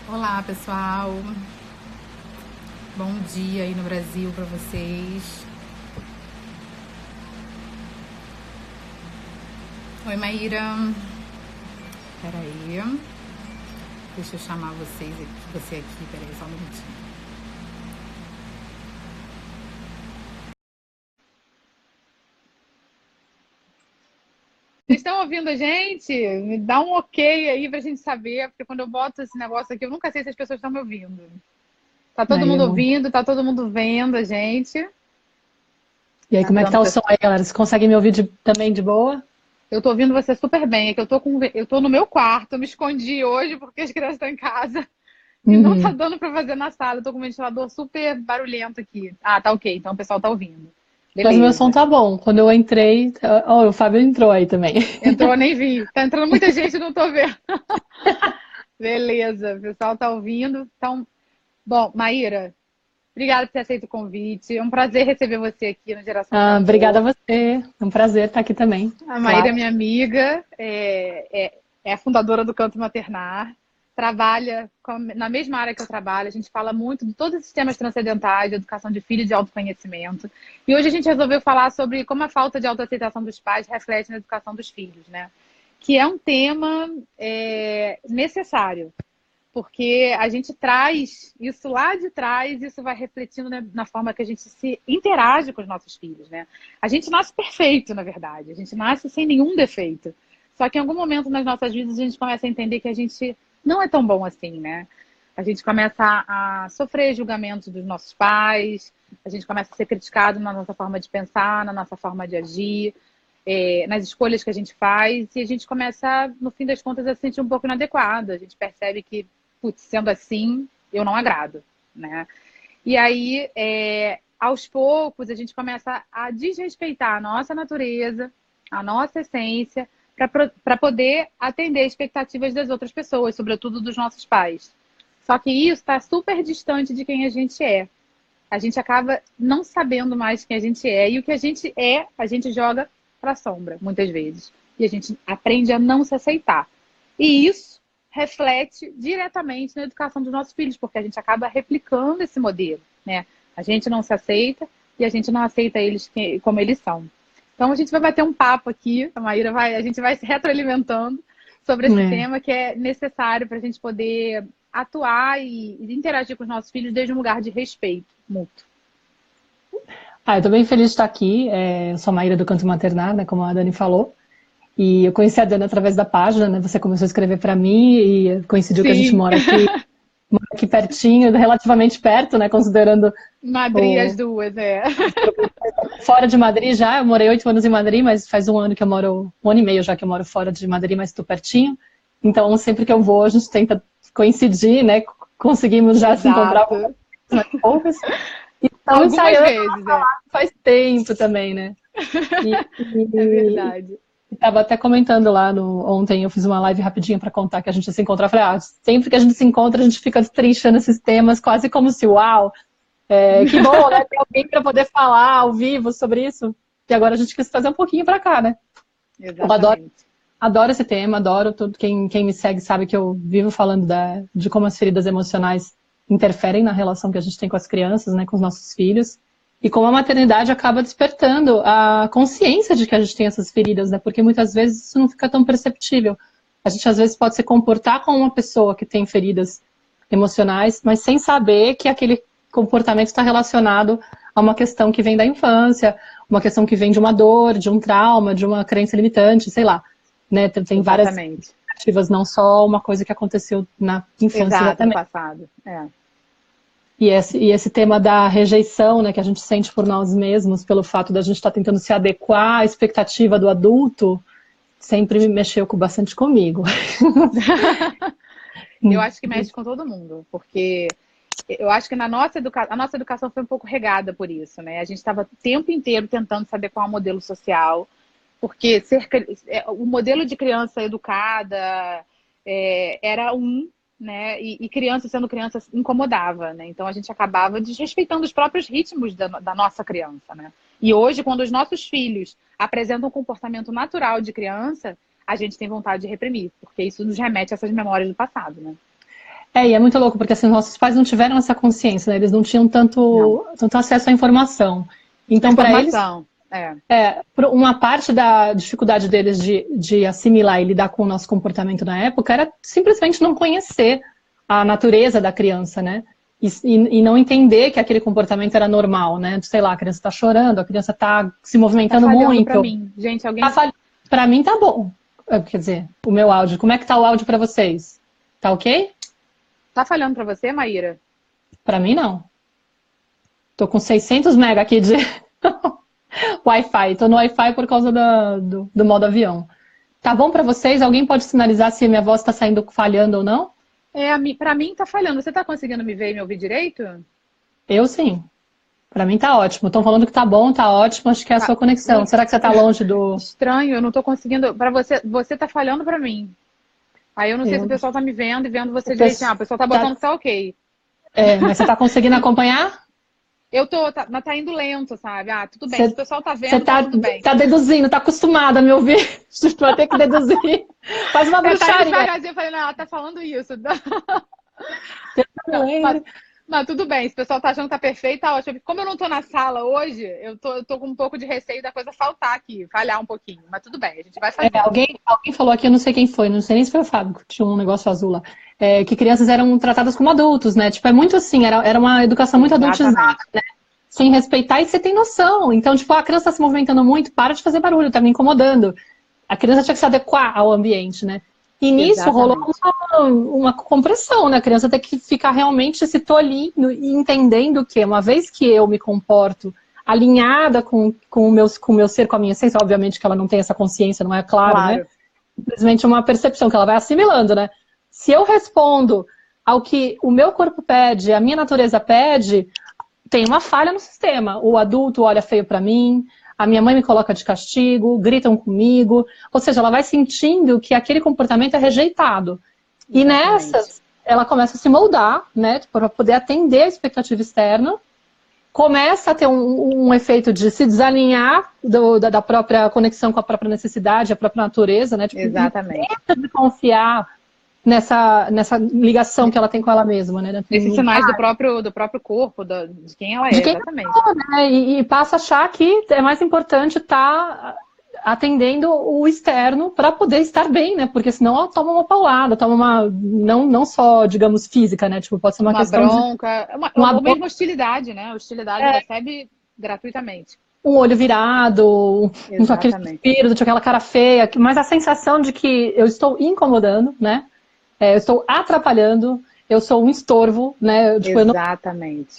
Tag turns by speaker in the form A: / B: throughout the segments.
A: Olá, pessoal. Bom dia aí no Brasil para vocês. Oi, Maíra. Peraí. Deixa eu chamar você aqui. Peraí, só um minutinho. Vocês estão ouvindo a gente? Me dá um ok aí pra gente saber, porque quando eu boto esse negócio aqui, eu nunca sei se as pessoas estão me ouvindo. Tá todo
B: Aí
A: mundo
B: eu...
A: ouvindo, tá todo mundo vendo a gente.
B: E aí,
A: Tá
B: como é que
A: dando
B: tá o
A: pra...
B: som aí, galera? Vocês conseguem me ouvir também de boa?
A: Eu tô ouvindo você super bem, é que eu tô no meu quarto, eu me escondi hoje porque as crianças estão em casa. E não tá
B: Uhum.
A: dando pra fazer na sala. Eu tô com um ventilador super barulhento aqui. Ah, tá ok. Então o pessoal tá ouvindo.
B: Mas o meu som
A: Beleza.
B: tá bom. Quando eu entrei, ó, o Fábio entrou aí também.
A: Entrou, nem vi. Tá entrando muita gente, não tô vendo. Beleza. O pessoal tá ouvindo. Então, bom, Maíra, obrigada por ter aceito o convite. É um prazer receber você aqui no Geração de
B: Ah, obrigada a
A: Amor.
B: você. É um prazer estar aqui também.
A: A Maíra
B: Claro.
A: é minha amiga, é a fundadora do Canto Maternar, trabalha na mesma área que eu trabalho. A gente fala muito de todos esses temas transcendentais, de educação de filho e de autoconhecimento. E hoje a gente resolveu falar sobre como a falta de autoaceitação dos pais reflete na educação dos filhos, né? Que é um tema necessário, porque a gente traz isso lá de trás, e isso vai refletindo, né, na forma que a gente se interage com os nossos filhos, né? A gente nasce perfeito, na verdade, a gente nasce sem nenhum defeito. Só que em algum momento nas nossas vidas a gente começa a entender que a gente não é tão bom assim, né? A gente começa a sofrer julgamentos dos nossos pais, a gente começa a ser criticado na nossa forma de pensar, na nossa forma de agir, nas escolhas que a gente faz, e a gente começa, no fim das contas, a se sentir um pouco inadequado. A gente percebe que, putz, sendo assim, eu não agrado, né? E aí, aos poucos, a gente começa a desrespeitar a nossa natureza, a nossa essência, para poder atender expectativas das outras pessoas, sobretudo dos nossos pais. Só que isso está super distante de quem a gente é. A gente acaba não sabendo mais quem a gente é. E o que a gente é, a gente joga para a sombra, muitas vezes. E a gente aprende a não se aceitar. E isso reflete diretamente na educação dos nossos filhos, porque a gente acaba replicando esse modelo, né? A gente não se aceita e a gente não aceita eles como eles são. Então a gente vai bater um papo aqui, a gente vai se retroalimentando sobre esse
B: É.
A: tema que é necessário para a gente poder atuar e interagir com os nossos filhos desde um lugar de respeito mútuo.
B: Ah, eu tô bem feliz de estar aqui. Eu sou a Maíra do Canto Maternar, né, como a Dani falou. E eu conheci a Dani através da página, né? Você começou a escrever para mim e coincidiu que a gente
A: Sim,
B: mora aqui pertinho, relativamente perto, né? Considerando
A: Madri
B: o
A: as duas, é.
B: fora de Madrid já. Eu morei 8 anos em Madrid, mas faz um ano que eu moro, um ano e meio já que eu moro fora de Madrid, mas estou pertinho. Então, sempre que eu vou, a gente tenta coincidir, né? Conseguimos já se encontrar algumas
A: Exato.
B: vezes, mas poucas. E estamos
A: Algumas
B: ensaiando
A: vezes, é.
B: faz tempo também, né? E,
A: É
B: e,
A: verdade.
B: Estava até comentando lá ontem, eu fiz uma live rapidinho para contar que a gente ia se encontrar. Eu falei, sempre que a gente se encontra, a gente fica destrinchando esses temas, quase como se, uau, que bom, né? Ter alguém para poder falar ao vivo sobre isso. E agora a gente quis fazer um pouquinho para cá, né? Eu
A: Exatamente.
B: adoro esse tema, adoro tudo. Quem me segue sabe que eu vivo falando de como as feridas emocionais interferem na relação que a gente tem com as crianças, né, com os nossos filhos. E como a maternidade acaba despertando a consciência de que a gente tem essas feridas, né? Porque muitas vezes isso não fica tão perceptível. A gente às vezes pode se comportar como uma pessoa que tem feridas emocionais, mas sem saber que aquele comportamento está relacionado a uma questão que vem da infância, uma questão que vem de uma dor, de um trauma, de uma crença limitante, sei lá. Né? Tem várias
A: Exatamente.
B: perspectivas, não só uma coisa que aconteceu na infância
A: Exato, no
B: exatamente.
A: passado. É.
B: E esse tema da rejeição, né, que a gente sente por nós mesmos, pelo fato da gente estar tentando se adequar à expectativa do adulto, sempre me mexeu bastante comigo.
A: Eu acho que mexe com todo mundo, porque eu acho que a nossa educação foi um pouco regada por isso, né? A gente estava o tempo inteiro tentando se adequar ao modelo social, porque o modelo de criança educada era um, né? E criança sendo criança incomodava, né? Então a gente acabava desrespeitando os próprios ritmos da nossa criança, né? E hoje, quando os nossos filhos apresentam um comportamento natural de criança, a gente tem vontade de reprimir, porque isso nos remete a essas memórias do passado, né?
B: E é muito louco, porque assim, nossos pais não tiveram essa consciência, né? Eles não tinham
A: Não.
B: tanto acesso à informação.
A: A
B: Então, para eles,
A: informação. É.
B: uma parte da dificuldade deles de assimilar e lidar com o nosso comportamento na época era simplesmente não conhecer a natureza da criança, né? E não entender que aquele comportamento era normal, né? Sei lá, a criança está chorando, a criança está se
A: Tá
B: movimentando
A: falhando pra
B: muito.
A: mim. Gente, alguém.
B: Tá Para mim tá bom. Quer dizer, o meu áudio. Como é que tá o áudio para vocês? Tá ok?
A: Tá falhando pra você, Maíra?
B: Para mim não. Tô com 600 mega aqui de Wi-Fi. Tô no Wi-Fi por causa do modo avião. Tá bom para vocês? Alguém pode sinalizar se a minha voz está saindo falhando ou não?
A: Pra mim tá falhando. Você tá conseguindo me ver e me ouvir direito?
B: Eu sim. Para mim tá ótimo. Estão falando que tá bom, tá ótimo. Acho que é a
A: Tá.
B: sua conexão. Será que você tá longe do...
A: Estranho, eu não tô conseguindo. Para você tá falhando pra mim. Aí eu não sei se o
B: Eu...
A: pessoal tá me vendo e vendo
B: O
A: você direitinho. Ah, o pessoal tá botando
B: tá...
A: que tá ok.
B: Mas você tá conseguindo acompanhar?
A: Eu mas tá indo lento, sabe? Ah, tudo bem. Se o
B: Você,
A: pessoal tá
B: você
A: vendo, tá tudo bem.
B: tá deduzindo, tá acostumada a me ouvir. Vai ter que deduzir. Faz uma
A: Tá indo
B: bruxaria.
A: devagarzinho, eu falei, não, ela tá falando isso. Não, mas tudo bem, se o pessoal tá achando que tá perfeito, tá ótimo. Como eu não tô na sala hoje, eu tô com um pouco de receio da coisa faltar aqui, falhar um pouquinho. Mas tudo bem, a gente vai fazendo.
B: Alguém falou aqui, eu não sei quem foi, não sei nem se foi o Fábio, que tinha um negócio azul lá, que crianças eram tratadas como adultos, né? Tipo, é muito assim, era uma educação muito adultizada, né? Sem respeitar e você tem noção. Então, tipo, a criança tá se movimentando muito, para de fazer barulho, tá me incomodando. A criança tinha que se adequar ao ambiente, né? E nisso rolou uma compressão, né? A criança tem que ficar realmente se tolhindo e entendendo que, uma vez que eu me comporto alinhada com o meu ser, com a minha essência, obviamente que ela não tem essa consciência, não é claro, né? Simplesmente uma percepção que ela vai assimilando, né? Se eu respondo ao que o meu corpo pede, a minha natureza pede, tem uma falha no sistema. O adulto olha feio para mim, a minha mãe me coloca de castigo, gritam comigo. Ou seja, ela vai sentindo que aquele comportamento é rejeitado. E nessas, ela começa a se moldar, né, para poder atender a expectativa externa. Começa a ter um efeito de se desalinhar da própria conexão com a própria necessidade, a própria natureza, né? Tipo,
A: Exatamente.
B: De confiar nessa ligação que ela tem com ela mesma, né?
A: Esses sinais do próprio corpo, de quem ela é, exatamente.
B: Né? E passa a achar que é mais importante estar atendendo o externo para poder estar bem, né? Porque senão ela toma uma paulada, toma uma... Não só, digamos, física, né? Tipo, pode ser uma questão
A: bronca, ou mesmo hostilidade, né? Hostilidade recebe gratuitamente.
B: Um olho virado, aquele espírito, aquela cara feia, mas a sensação de que eu estou incomodando, né? Eu estou atrapalhando, eu sou um estorvo, né? Tipo,
A: exatamente.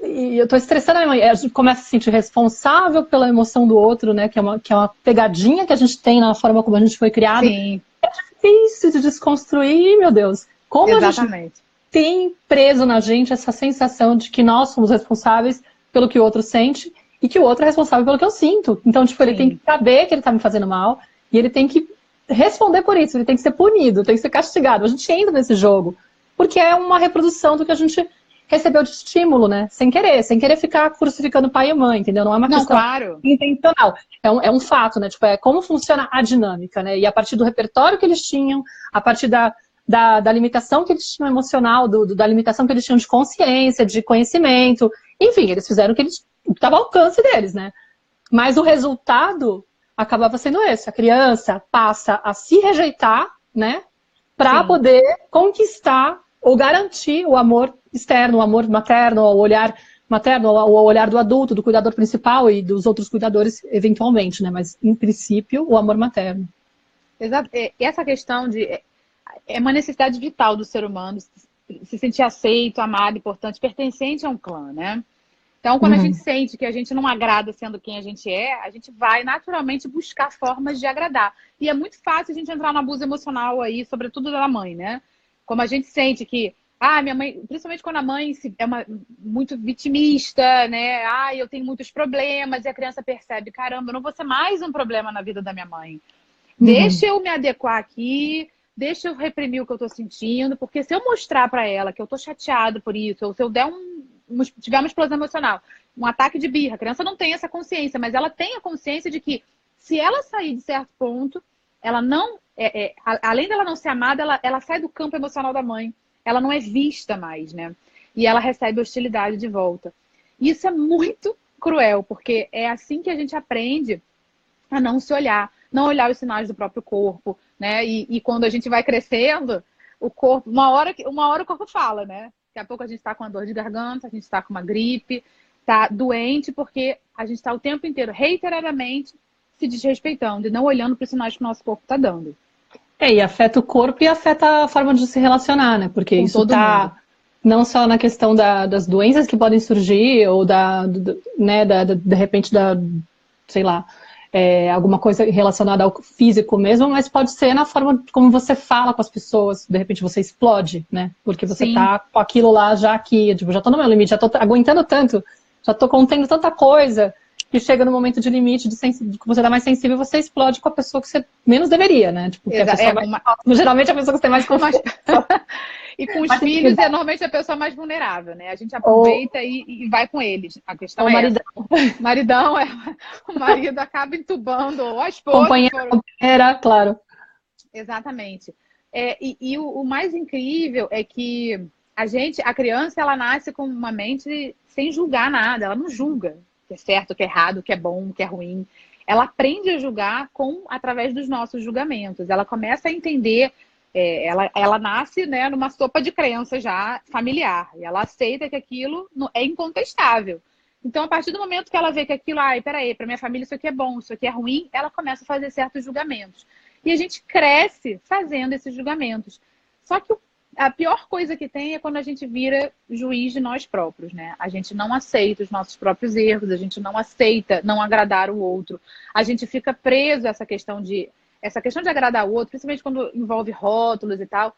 B: Eu tô estressando a minha mãe. A gente começa a se sentir responsável pela emoção do outro, né? Que é uma pegadinha que a gente tem na forma como a gente foi criado.
A: Sim.
B: É difícil de desconstruir, meu Deus. Como a gente tem preso na gente essa sensação de que nós somos responsáveis pelo que o outro sente e que o outro é responsável pelo que eu sinto. Então, tipo, ele tem que saber que ele tá me fazendo mal e ele tem que responder por isso, ele tem que ser punido, tem que ser castigado. A gente entra nesse jogo, porque é uma reprodução do que a gente recebeu de estímulo, né? Sem querer ficar crucificando pai e mãe, entendeu? Não é uma questão intencional. É um fato, né? Tipo, é como funciona a dinâmica, né? E a partir do repertório que eles tinham, a partir da limitação que eles tinham emocional, da limitação que eles tinham de consciência, de conhecimento, enfim, eles fizeram o que estava ao alcance deles, né? Mas o resultado acabava sendo esse. A criança passa a se rejeitar, né? Para poder conquistar ou garantir o amor externo, o amor materno, o olhar materno, o olhar do adulto, do cuidador principal e dos outros cuidadores, eventualmente, né? Mas, em princípio, o amor materno.
A: Exato. E essa questão é uma necessidade vital do ser humano se sentir aceito, amado, importante, pertencente a um clã, né? Então, quando a gente sente que a gente não agrada sendo quem a gente vai naturalmente buscar formas de agradar. E é muito fácil a gente entrar no abuso emocional aí, sobretudo da mãe, né? Como a gente sente que, minha mãe, principalmente quando a mãe muito vitimista, né? Eu tenho muitos problemas, e a criança percebe, caramba, eu não vou ser mais um problema na vida da minha mãe. Deixa eu me adequar aqui, deixa eu reprimir o que eu tô sentindo, porque se eu mostrar para ela que eu tô chateado por isso, ou se eu der tiver uma explosão emocional, um ataque de birra, a criança não tem essa consciência, mas ela tem a consciência de que se ela sair de certo ponto, ela não, além dela não ser amada, ela sai do campo emocional da mãe. ela não é vista mais, né? E ela recebe hostilidade de volta. Isso é muito cruel, porque é assim que a gente aprende a não se olhar, não olhar os sinais do próprio corpo, né? E quando a gente vai crescendo, o corpo, uma hora o corpo fala, né? Daqui a pouco a gente está com uma dor de garganta, a gente está com uma gripe, tá doente, porque a gente está o tempo inteiro, reiteradamente, se desrespeitando e não olhando para os sinais que o nosso corpo está dando.
B: E afeta o corpo e afeta a forma de se relacionar, né? Porque
A: Com
B: isso
A: todo mundo.
B: não só na questão das doenças que podem surgir, ou né, de repente, sei lá, alguma coisa relacionada ao físico mesmo, mas pode ser na forma como você fala com as pessoas. De repente você explode, né? Porque você tá com aquilo lá já aqui, tipo, já tô no meu limite, já tô aguentando tanto, já tô contendo tanta coisa, que chega no momento de limite, que você tá mais sensível, você explode com a pessoa que você menos deveria, né? Tipo, que a pessoa geralmente a pessoa que você tem mais confiança.
A: E com os filhos é normalmente a pessoa mais vulnerável, né? A gente aproveita e vai com eles. A questão é
B: maridão.
A: essa. Maridão, o marido acaba entubando, ou a esposa.
B: Companheira, claro.
A: Exatamente. E o mais incrível é que a criança, ela nasce com uma mente sem julgar nada, ela não julga o que é certo, o que é errado, o que é bom, o que é ruim. Ela aprende a julgar através dos nossos julgamentos. Ela começa a entender, ela nasce, né, numa sopa de crença já familiar. E ela aceita que aquilo é incontestável. Então, a partir do momento que ela vê que aquilo, peraí, para minha família isso aqui é bom, isso aqui é ruim, ela começa a fazer certos julgamentos. E a gente cresce fazendo esses julgamentos. Só que a pior coisa que tem é quando a gente vira juiz de nós próprios, né? A gente não aceita os nossos próprios erros, a gente não aceita não agradar o outro. A gente fica preso a essa questão de agradar o outro, principalmente quando envolve rótulos e tal.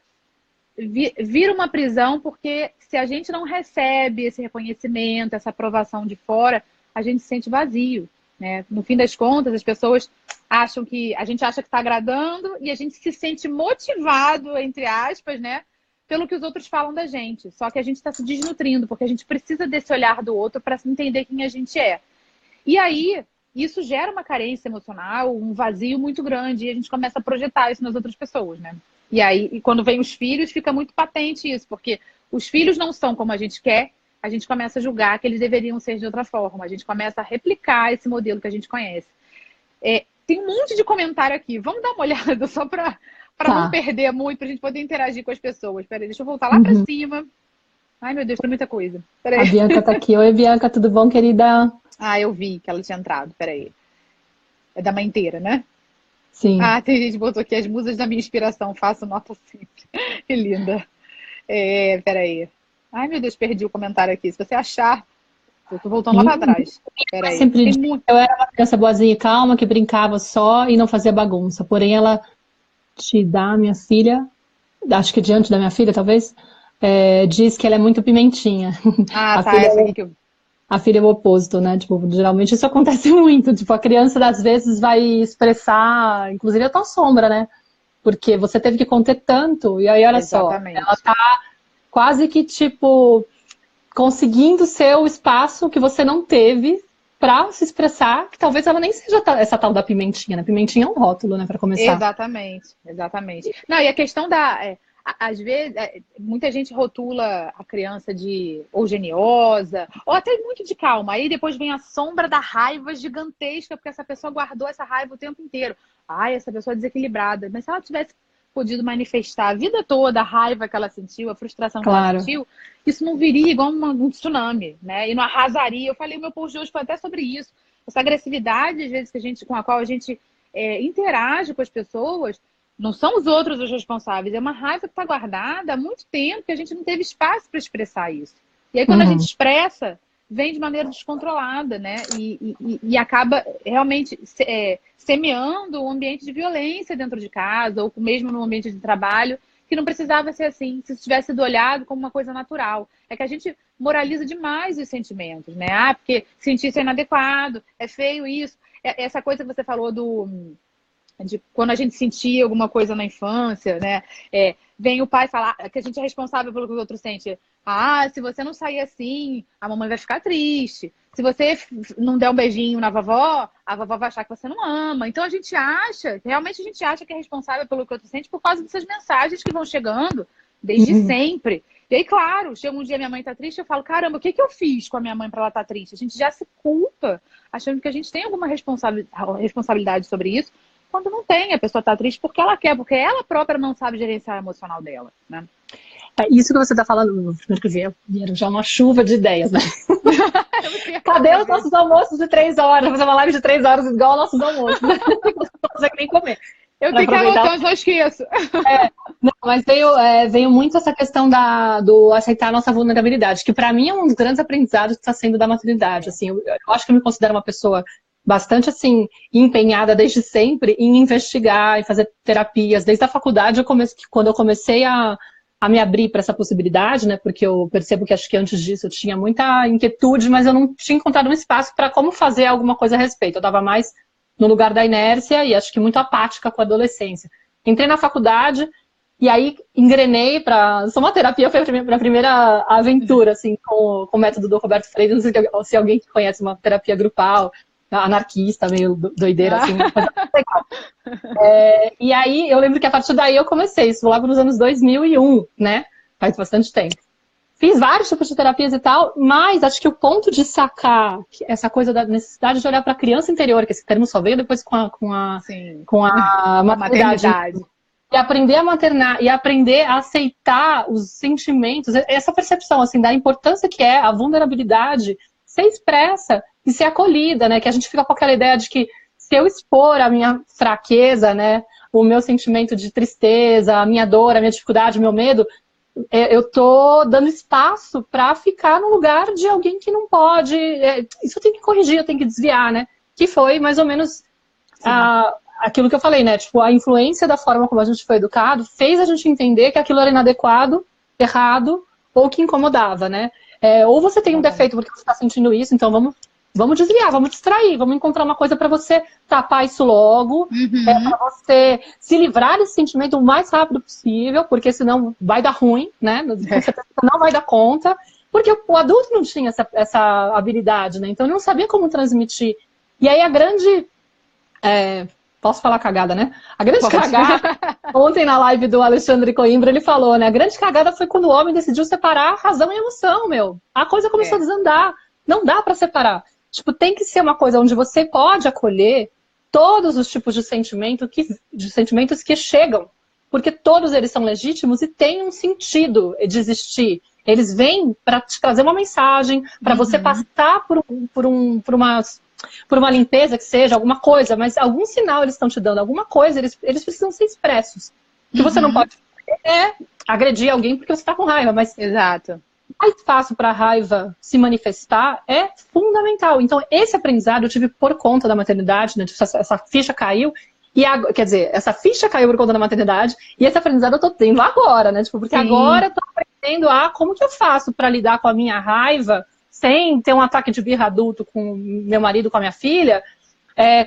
A: Vira uma prisão, porque se a gente não recebe esse reconhecimento, essa aprovação de fora, a gente se sente vazio, né? No fim das contas, as pessoas acham que a gente acha que está agradando e a gente se sente motivado, entre aspas, né? Pelo que os outros falam da gente. Só que a gente está se desnutrindo, porque a gente precisa desse olhar do outro para entender quem a gente é. E aí, isso gera uma carência emocional, um vazio muito grande, e a gente começa a projetar isso nas outras pessoas, né? E aí, quando vem os filhos, fica muito patente isso, porque os filhos não são como a gente quer, a gente começa a julgar que eles deveriam ser de outra forma, a gente começa a replicar esse modelo que a gente conhece. Tem um monte de comentário aqui, vamos dar uma olhada só para não perder muito, pra gente poder interagir com as pessoas. Peraí, deixa eu voltar lá pra cima. Ai, meu Deus, tem muita coisa. Peraí.
B: A Bianca tá aqui. Oi, Bianca, tudo bom, querida?
A: Eu vi que ela tinha entrado. Peraí. É da mãe inteira, né?
B: Sim.
A: Tem gente que botou aqui as musas da minha inspiração. Faço nota sempre. Que linda. Peraí. Ai, meu Deus, perdi o comentário aqui. Se você achar, eu tô voltando lá pra trás. Peraí.
B: Eu era uma criança boazinha e calma, que brincava só e não fazia bagunça. Porém, ela te dá, minha filha, acho que diante da minha filha, talvez, diz que ela é muito pimentinha. A filha é o oposto, né? Tipo, geralmente isso acontece muito. Tipo, a criança, às vezes, vai expressar, inclusive a tua sombra, né? Porque você teve que conter tanto, e aí, olha
A: Exatamente.
B: só, ela tá quase que, tipo, conseguindo ser o espaço que você não teve para se expressar, que talvez ela nem seja essa tal da pimentinha, né? Pimentinha é um rótulo, né, para começar.
A: Exatamente. Não, e a questão às vezes, muita gente rotula a criança de ou geniosa, ou até muito de calma. Aí depois vem a sombra da raiva gigantesca, porque essa pessoa guardou essa raiva o tempo inteiro. Essa pessoa é desequilibrada. Mas se ela tivesse podido manifestar a vida toda a raiva que ela sentiu, a frustração que ela sentiu, isso não viria igual um tsunami, né? E não arrasaria. Eu falei, o meu post de hoje foi até sobre isso. Essa agressividade, às vezes, com a qual a gente interage com as pessoas, não são os outros os responsáveis. É uma raiva que está guardada há muito tempo, que a gente não teve espaço para expressar isso. E aí, quando a gente expressa, vem de maneira descontrolada, né? E acaba realmente semeando um ambiente de violência dentro de casa, ou mesmo no ambiente de trabalho, que não precisava ser assim, se tivesse sido olhado como uma coisa natural. É que a gente moraliza demais os sentimentos, né? Porque sentir isso é inadequado, é feio isso. Essa coisa que você falou de quando a gente sentia alguma coisa na infância, né? Vem o pai falar que a gente é responsável pelo que os outros sentem. Se você não sair assim, a mamãe vai ficar triste. Se você não der um beijinho na vovó, a vovó vai achar que você não ama. Então realmente a gente acha que é responsável pelo que o outro sente por causa dessas mensagens que vão chegando desde sempre. E aí, claro, chega um dia minha mãe tá triste, eu falo, caramba, o que que eu fiz com a minha mãe para ela estar triste? A gente já se culpa, achando que a gente tem alguma responsabilidade sobre isso, quando não tem, a pessoa tá triste porque ela quer, porque ela própria não sabe gerenciar o emocional dela, né?
B: Isso que você está falando, vieram já uma chuva de ideias, né? Cadê os nossos almoços de 3 horas? Vou fazer uma live de 3 horas igual aos nossos almoços. Não consegue nem comer.
A: Eu tenho que anotar, não esqueço.
B: Não, mas veio muito essa questão do aceitar a nossa vulnerabilidade, que para mim é um dos grandes aprendizados que está sendo da maternidade. Assim, eu acho que eu me considero uma pessoa bastante assim empenhada desde sempre em investigar, em fazer terapias. Desde a faculdade, quando eu comecei a me abrir para essa possibilidade, né? Porque eu percebo que acho que antes disso eu tinha muita inquietude, mas eu não tinha encontrado um espaço para como fazer alguma coisa a respeito. Eu estava mais no lugar da inércia e acho que muito apática com a adolescência. Entrei na faculdade e aí engrenei para... Só uma terapia foi a minha primeira aventura, assim, com o método do Roberto Freire. Não sei se alguém que conhece uma terapia grupal, anarquista, meio doideira, assim, uma coisa legal. E aí, eu lembro que a partir daí eu comecei, isso logo nos anos 2001, né? Faz bastante tempo. Fiz vários tipos de terapias e tal, mas acho que o ponto de sacar essa coisa da necessidade de olhar para a criança interior, que esse termo só veio depois com a maternidade. E aprender a maternar, e aprender a aceitar os sentimentos, essa percepção, assim, da importância que é a vulnerabilidade ser expressa e ser acolhida, né? Que a gente fica com aquela ideia de que se eu expor a minha fraqueza, né, o meu sentimento de tristeza, a minha dor, a minha dificuldade, o meu medo, eu tô dando espaço para ficar no lugar de alguém que não pode. Isso eu tenho que corrigir, eu tenho que desviar, né? Que foi mais ou menos aquilo que eu falei, né? Tipo, a influência da forma como a gente foi educado fez a gente entender que aquilo era inadequado, errado, ou que incomodava, né? Ou você tem um defeito porque você está sentindo isso, então vamos desviar, vamos distrair, vamos encontrar uma coisa para você tapar isso logo, para você se livrar desse sentimento o mais rápido possível, porque senão vai dar ruim, né? Você não vai dar conta, porque o adulto não tinha essa habilidade, né? Então não sabia como transmitir. E aí a grande... posso falar cagada, né? A grande cagada, ontem na live do Alexandre Coimbra, ele falou, né? A grande cagada foi quando o homem decidiu separar razão e emoção, meu. A coisa começou a desandar. Não dá para separar. Tipo, tem que ser uma coisa onde você pode acolher todos os tipos de sentimentos que chegam. Porque todos eles são legítimos e têm um sentido de existir. Eles vêm para te trazer uma mensagem, para você passar por uma limpeza que seja, alguma coisa, mas algum sinal eles estão te dando, alguma coisa, eles precisam ser expressos. O que você não pode fazer agredir alguém porque você está com raiva, mas...
A: Exato.
B: Mais espaço para a raiva se manifestar é fundamental. Então, esse aprendizado eu tive por conta da maternidade, né? Essa ficha caiu, quer dizer, essa ficha caiu por conta da maternidade, e esse aprendizado eu tô tendo agora, né? Tipo, porque agora eu tô aprendendo como que eu faço para lidar com a minha raiva sem ter um ataque de birra adulto com meu marido, com a minha filha,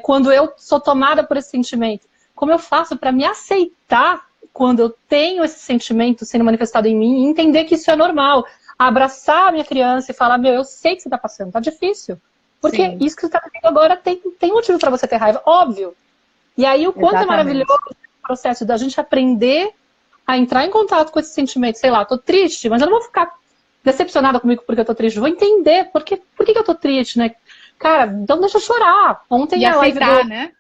B: quando eu sou tomada por esse sentimento. Como eu faço para me aceitar quando eu tenho esse sentimento sendo manifestado em mim e entender que isso é normal. Abraçar a minha criança e falar, eu sei que você está passando, tá difícil. Porque isso que você está vivendo agora tem motivo para você ter raiva, óbvio. E aí o quanto é maravilhoso o processo da gente aprender a entrar em contato com esse sentimento. Sei lá, tô triste, mas eu não vou ficar decepcionada comigo porque eu tô triste. Eu vou entender por que eu tô triste, né? Cara, então deixa eu chorar. Ontem a live
A: né?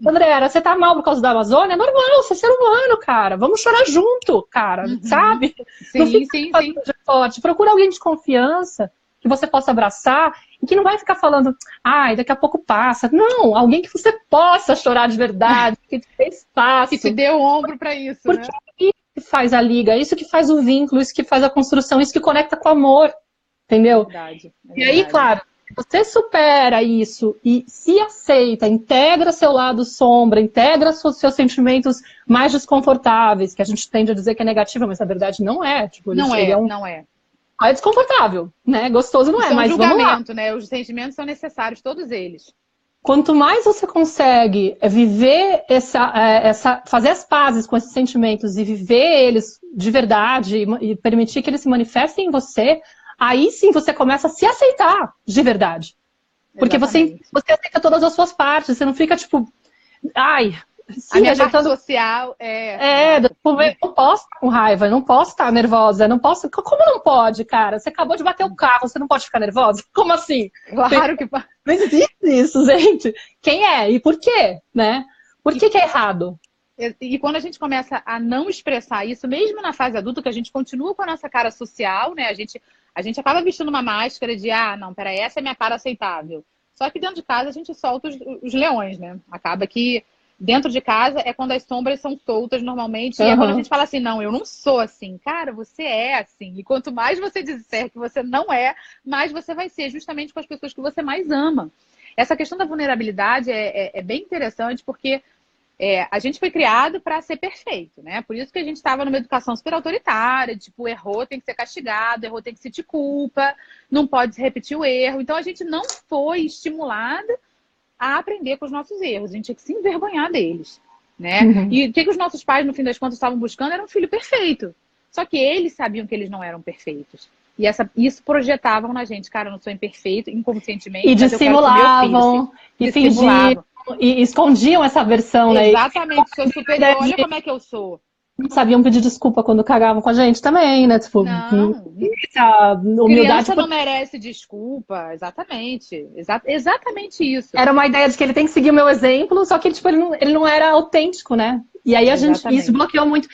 B: André, você tá mal por causa da Amazônia? É normal, você é ser humano, cara. Vamos chorar junto, cara, sabe? Não fica de forte. Procura alguém de confiança que você possa abraçar e que não vai ficar falando, daqui a pouco passa. Não, alguém que você possa chorar de verdade, que te dê espaço.
A: Que te dê o ombro pra isso,
B: porque isso que faz a liga, isso que faz o vínculo, isso que faz a construção, isso que conecta com o amor, entendeu?
A: Verdade.
B: E aí, claro, você supera isso e se aceita, integra seu lado sombra, integra seus sentimentos mais desconfortáveis, que a gente tende a dizer que é negativo, mas na verdade não é. Tipo,
A: não é.
B: É desconfortável, né? Gostoso não é, mas vamos lá.
A: Né? Os sentimentos são necessários, todos eles.
B: Quanto mais você consegue viver fazer as pazes com esses sentimentos e viver eles de verdade e permitir que eles se manifestem em você, aí sim você começa a se aceitar de verdade. Porque você aceita todas as suas partes, você não fica tipo,
A: A minha parte social
B: tipo, eu não posso estar com raiva, eu não posso estar nervosa, não posso. Como não pode, cara? Você acabou de bater o carro, você não pode ficar nervosa? Como assim?
A: Claro que pode.
B: Não existe isso, gente. Quem é? E por quê? Né? Por que é errado?
A: E quando a gente começa a não expressar isso, mesmo na fase adulta, que a gente continua com a nossa cara social, né? A gente acaba vestindo uma máscara de, não, peraí, essa é minha cara aceitável. Só que dentro de casa a gente solta os leões, né? Acaba que dentro de casa é quando as sombras são soltas normalmente. E é quando a gente fala assim, não, eu não sou assim. Cara, você é assim. E quanto mais você disser que você não é, mais você vai ser, justamente com as pessoas que você mais ama. Essa questão da vulnerabilidade é bem interessante, porque a gente foi criado para ser perfeito, né? Por isso que a gente estava numa educação super autoritária, tipo, errou, tem que ser castigado, errou, tem que sentir culpa, não pode se repetir o erro. Então a gente não foi estimulado a aprender com os nossos erros, a gente tinha que se envergonhar deles, né? E o que os nossos pais, no fim das contas, estavam buscando era um filho perfeito. Só que eles sabiam que eles não eram perfeitos. E isso projetavam na gente, cara, eu não sou imperfeito, inconscientemente,
B: e dissimulavam, e fingiam. E escondiam essa versão, né?
A: Exatamente, sou superior, olha como é que eu sou.
B: Não sabiam pedir desculpa quando cagavam com a gente também, né? Tipo,
A: não.
B: Essa humildade.
A: Criança não merece desculpa, exatamente. Exatamente isso.
B: Era uma ideia de que ele tem que seguir o meu exemplo, só que tipo, ele não era autêntico, né? E aí isso bloqueou muito.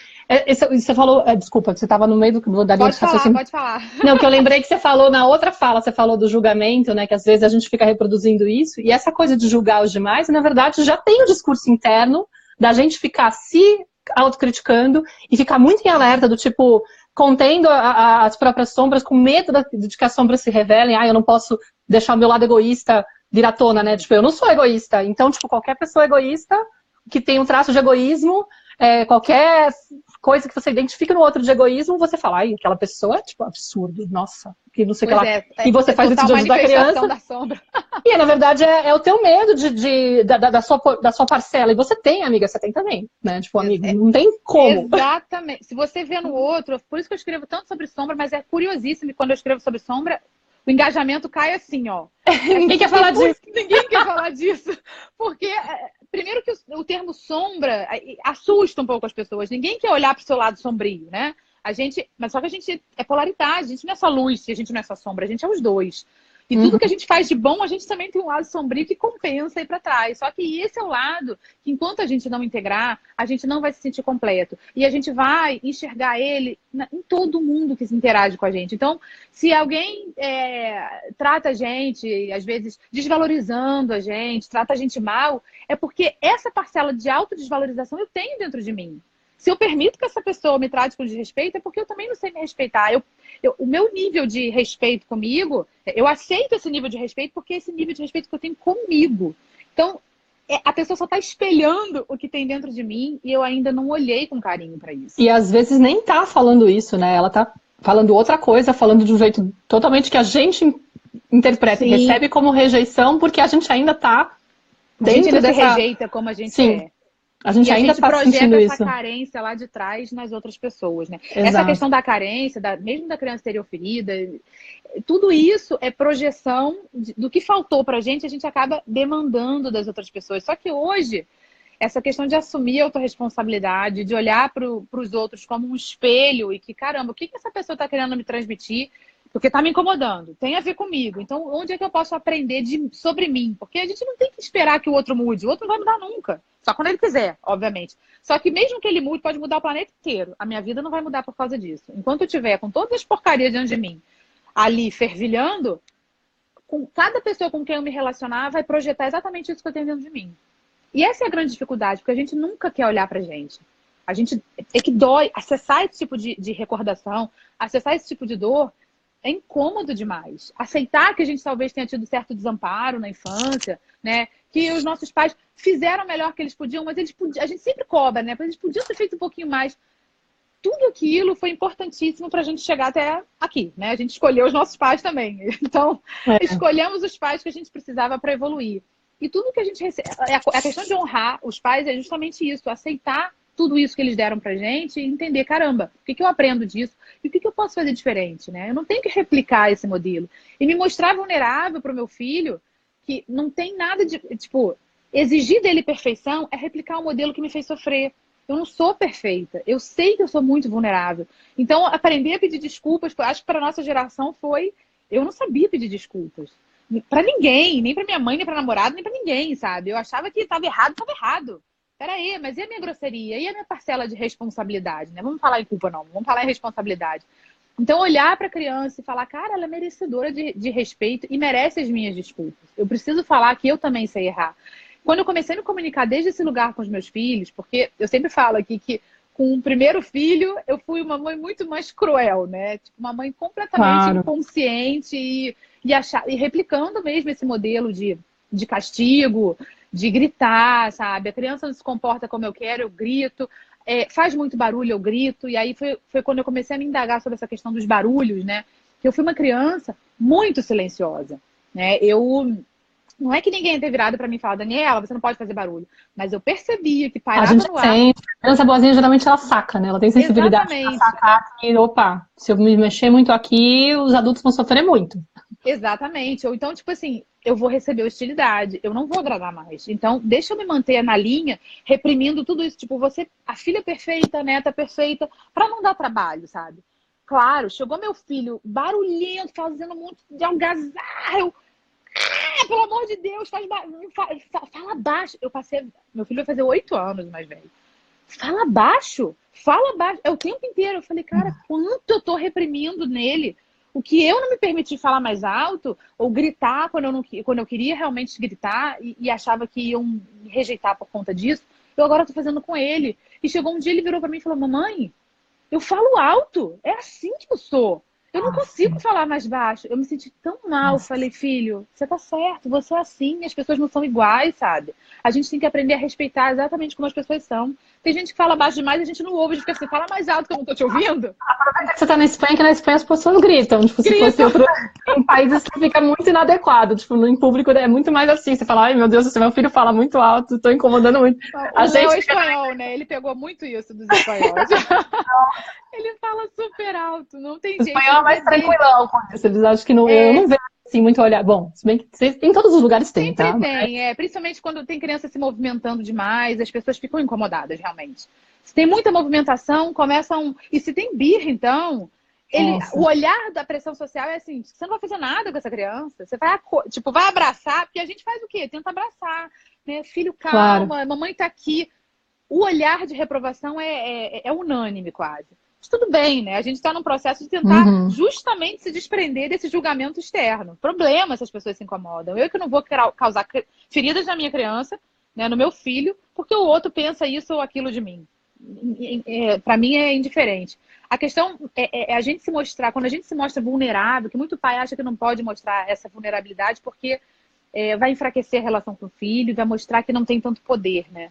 B: Você falou, desculpa, você estava no meio da linha de raciocínio.
A: Pode falar.
B: Não, que eu lembrei que você falou na outra fala, você falou do julgamento, né? Que às vezes a gente fica reproduzindo isso, e essa coisa de julgar os demais, na verdade, já tem um discurso interno da gente ficar se autocriticando e ficar muito em alerta do tipo, contendo as próprias sombras, com medo de que as sombras se revelem. Eu não posso deixar o meu lado egoísta vir à tona, né? Tipo, eu não sou egoísta. Então, tipo, qualquer pessoa egoísta que tem um traço de egoísmo, qualquer coisa que você identifica no outro de egoísmo, você fala, aquela pessoa é, tipo, absurdo, nossa, que não sei o que lá. E você faz isso de ajudar a criança.
A: Da sombra.
B: E, na verdade, é o teu medo da sua parcela. E você tem, amiga, você tem também, né? Tipo, amigo, não tem como.
A: Exatamente. Se você vê no outro, por isso que eu escrevo tanto sobre sombra, mas é curiosíssimo quando eu escrevo sobre sombra, o engajamento cai assim, ó.
B: Ninguém quer falar disso.
A: Ninguém quer falar disso. Porque, primeiro que o termo sombra assusta um pouco as pessoas. Ninguém quer olhar para o seu lado sombrio, né? Mas só que a gente é polaridade. A gente não é só luz, a gente não é só sombra. A gente é os dois. E tudo que a gente faz de bom, a gente também tem um lado sombrio que compensa ir para trás. Só que esse é o lado que, enquanto a gente não integrar, a gente não vai se sentir completo. E a gente vai enxergar ele em todo mundo que se interage com a gente. Então, se alguém trata a gente, às vezes desvalorizando a gente, trata a gente mal, é porque essa parcela de autodesvalorização eu tenho dentro de mim. Se eu permito que essa pessoa me trate com desrespeito, é porque eu também não sei me respeitar. O meu nível de respeito comigo, eu aceito esse nível de respeito porque é esse nível de respeito que eu tenho comigo. Então, a pessoa só está espelhando o que tem dentro de mim e eu ainda não olhei com carinho para isso.
B: E às vezes nem tá falando isso, né? Ela tá falando outra coisa, falando de um jeito totalmente que a gente interpreta e recebe como rejeição, porque a gente ainda tá dentro
A: dessa... rejeita como a gente é.
B: A gente ainda está sentindo isso.
A: Essa carência lá de trás nas outras pessoas, né? Exato. Essa questão da carência, mesmo da criança interior ferida, tudo isso é projeção do que faltou pra gente, a gente acaba demandando das outras pessoas. Só que hoje, essa questão de assumir a autorresponsabilidade, de olhar para os outros como um espelho e que, caramba, o que essa pessoa está querendo me transmitir? Porque está me incomodando, tem a ver comigo. Então, onde é que eu posso aprender sobre mim? Porque a gente não tem que esperar que o outro mude. O outro não vai mudar nunca. Só quando ele quiser, obviamente. Só que mesmo que ele mude, pode mudar o planeta inteiro. A minha vida não vai mudar por causa disso. Enquanto eu tiver com todas as porcarias diante de mim, ali fervilhando, com cada pessoa com quem eu me relacionar vai projetar exatamente isso que eu tenho dentro de mim. E essa é a grande dificuldade, porque a gente nunca quer olhar pra gente. A gente é que dói. Acessar esse tipo de recordação, acessar esse tipo de dor, é incômodo demais. Aceitar que a gente talvez tenha tido certo desamparo na infância, né? Que os nossos pais fizeram o melhor que eles podiam, mas a gente sempre cobra, né? Eles podiam ter feito um pouquinho mais. Tudo aquilo foi importantíssimo para a gente chegar até aqui, né? A gente escolheu os nossos pais também. Então, escolhemos os pais que a gente precisava para evoluir. E tudo que a gente recebe... A questão de honrar os pais é justamente isso, aceitar tudo isso que eles deram pra gente e entender, caramba, o que eu aprendo disso e o que eu posso fazer diferente, né? Eu não tenho que replicar esse modelo. E me mostrar vulnerável pro meu filho, que não tem nada de... Tipo, Exigir dele perfeição é replicar um modelo que me fez sofrer. Eu não sou perfeita. Eu sei que eu sou muito vulnerável. Então, aprender a pedir desculpas, acho que para nossa geração foi... Eu não sabia pedir desculpas. Para ninguém, nem para minha mãe, nem para namorado, nem para ninguém, sabe? Eu achava que estava errado, estava errado. Peraí, mas e a minha grosseria? E a minha parcela de responsabilidade, né? Vamos falar em culpa, não. Vamos falar em responsabilidade. Então, olhar para a criança e falar, cara, ela é merecedora de respeito e merece as minhas desculpas. Eu preciso falar que eu também sei errar. Quando eu comecei a me comunicar desde esse lugar com os meus filhos, porque eu sempre falo aqui que com o primeiro filho eu fui uma mãe muito mais cruel, né? Tipo, uma mãe completamente inconsciente e replicando mesmo esse modelo de castigo, de gritar, sabe? A criança não se comporta como eu quero, eu grito. Faz muito barulho, eu grito. E aí foi quando eu comecei a me indagar sobre essa questão dos barulhos, né? Que eu fui uma criança muito silenciosa, né? Não é que ninguém ia ter virado pra mim e falado, Daniela, você não pode fazer barulho. Mas eu percebia que parava no ar.
B: Sente. A criança boazinha, geralmente, ela saca, né? Ela tem sensibilidade pra sacar que, opa, se eu me mexer muito aqui, os adultos vão sofrer muito.
A: Exatamente. Ou então, tipo assim, eu vou receber hostilidade, eu não vou agradar mais. Então, deixa eu me manter na linha, reprimindo tudo isso. Tipo, você, a filha perfeita, a neta perfeita, pra não dar trabalho, sabe? Claro, chegou meu filho barulhento, fazendo muito de algazarra. Pelo amor de Deus, fala baixo. Meu filho vai fazer 8 anos mais velho. Fala baixo. É o tempo inteiro. Eu falei, cara, quanto eu tô reprimindo nele. O que eu não me permiti falar mais alto, ou gritar quando eu queria realmente gritar e achava que iam me rejeitar por conta disso, eu agora tô fazendo com ele. E chegou um dia, ele virou pra mim e falou, mamãe, eu falo alto. É assim que eu sou. Eu não consigo falar mais baixo. Eu me senti tão mal. Falei, filho, você tá certo, você é assim, as pessoas não são iguais, sabe? A gente tem que aprender a respeitar exatamente como as pessoas são. Tem gente que fala baixo demais, a gente não ouve, a gente fica assim, fala mais alto que eu não tô te ouvindo.
B: Você tá na Espanha, que na Espanha as pessoas gritam. Tipo, se fosse outro... Em países que fica muito inadequado. Tipo, em público é muito mais assim. Você fala, ai meu Deus, meu filho fala muito alto, tô incomodando muito.
A: O Léo é espanhol, né? Ele pegou muito isso dos espanhóis. Ele fala super alto, não tem jeito.
B: O espanhol é mais tranquilão com isso. Eles acham que não, eu não vejo assim muito olhar. Bom, se bem que em todos os lugares tem,
A: sempre
B: tá?
A: Tem, principalmente quando tem criança se movimentando demais, as pessoas ficam incomodadas, realmente. Se tem muita movimentação, começam... E se tem birra, então... O olhar da pressão social é assim, você não vai fazer nada com essa criança, você vai, tipo, vai abraçar, porque a gente faz o quê? Tenta abraçar, né? Filho, calma, claro. Mamãe tá aqui. O olhar de reprovação é unânime, quase. Mas tudo bem, né? A gente está num processo de tentar justamente se desprender desse julgamento externo. Problema se as pessoas se incomodam. Eu que não vou causar feridas na minha criança, né, no meu filho, porque o outro pensa isso ou aquilo de mim. Para mim é indiferente. A questão é a gente se mostrar, quando a gente se mostra vulnerável, que muito pai acha que não pode mostrar essa vulnerabilidade porque vai enfraquecer a relação com o filho, vai mostrar que não tem tanto poder, né?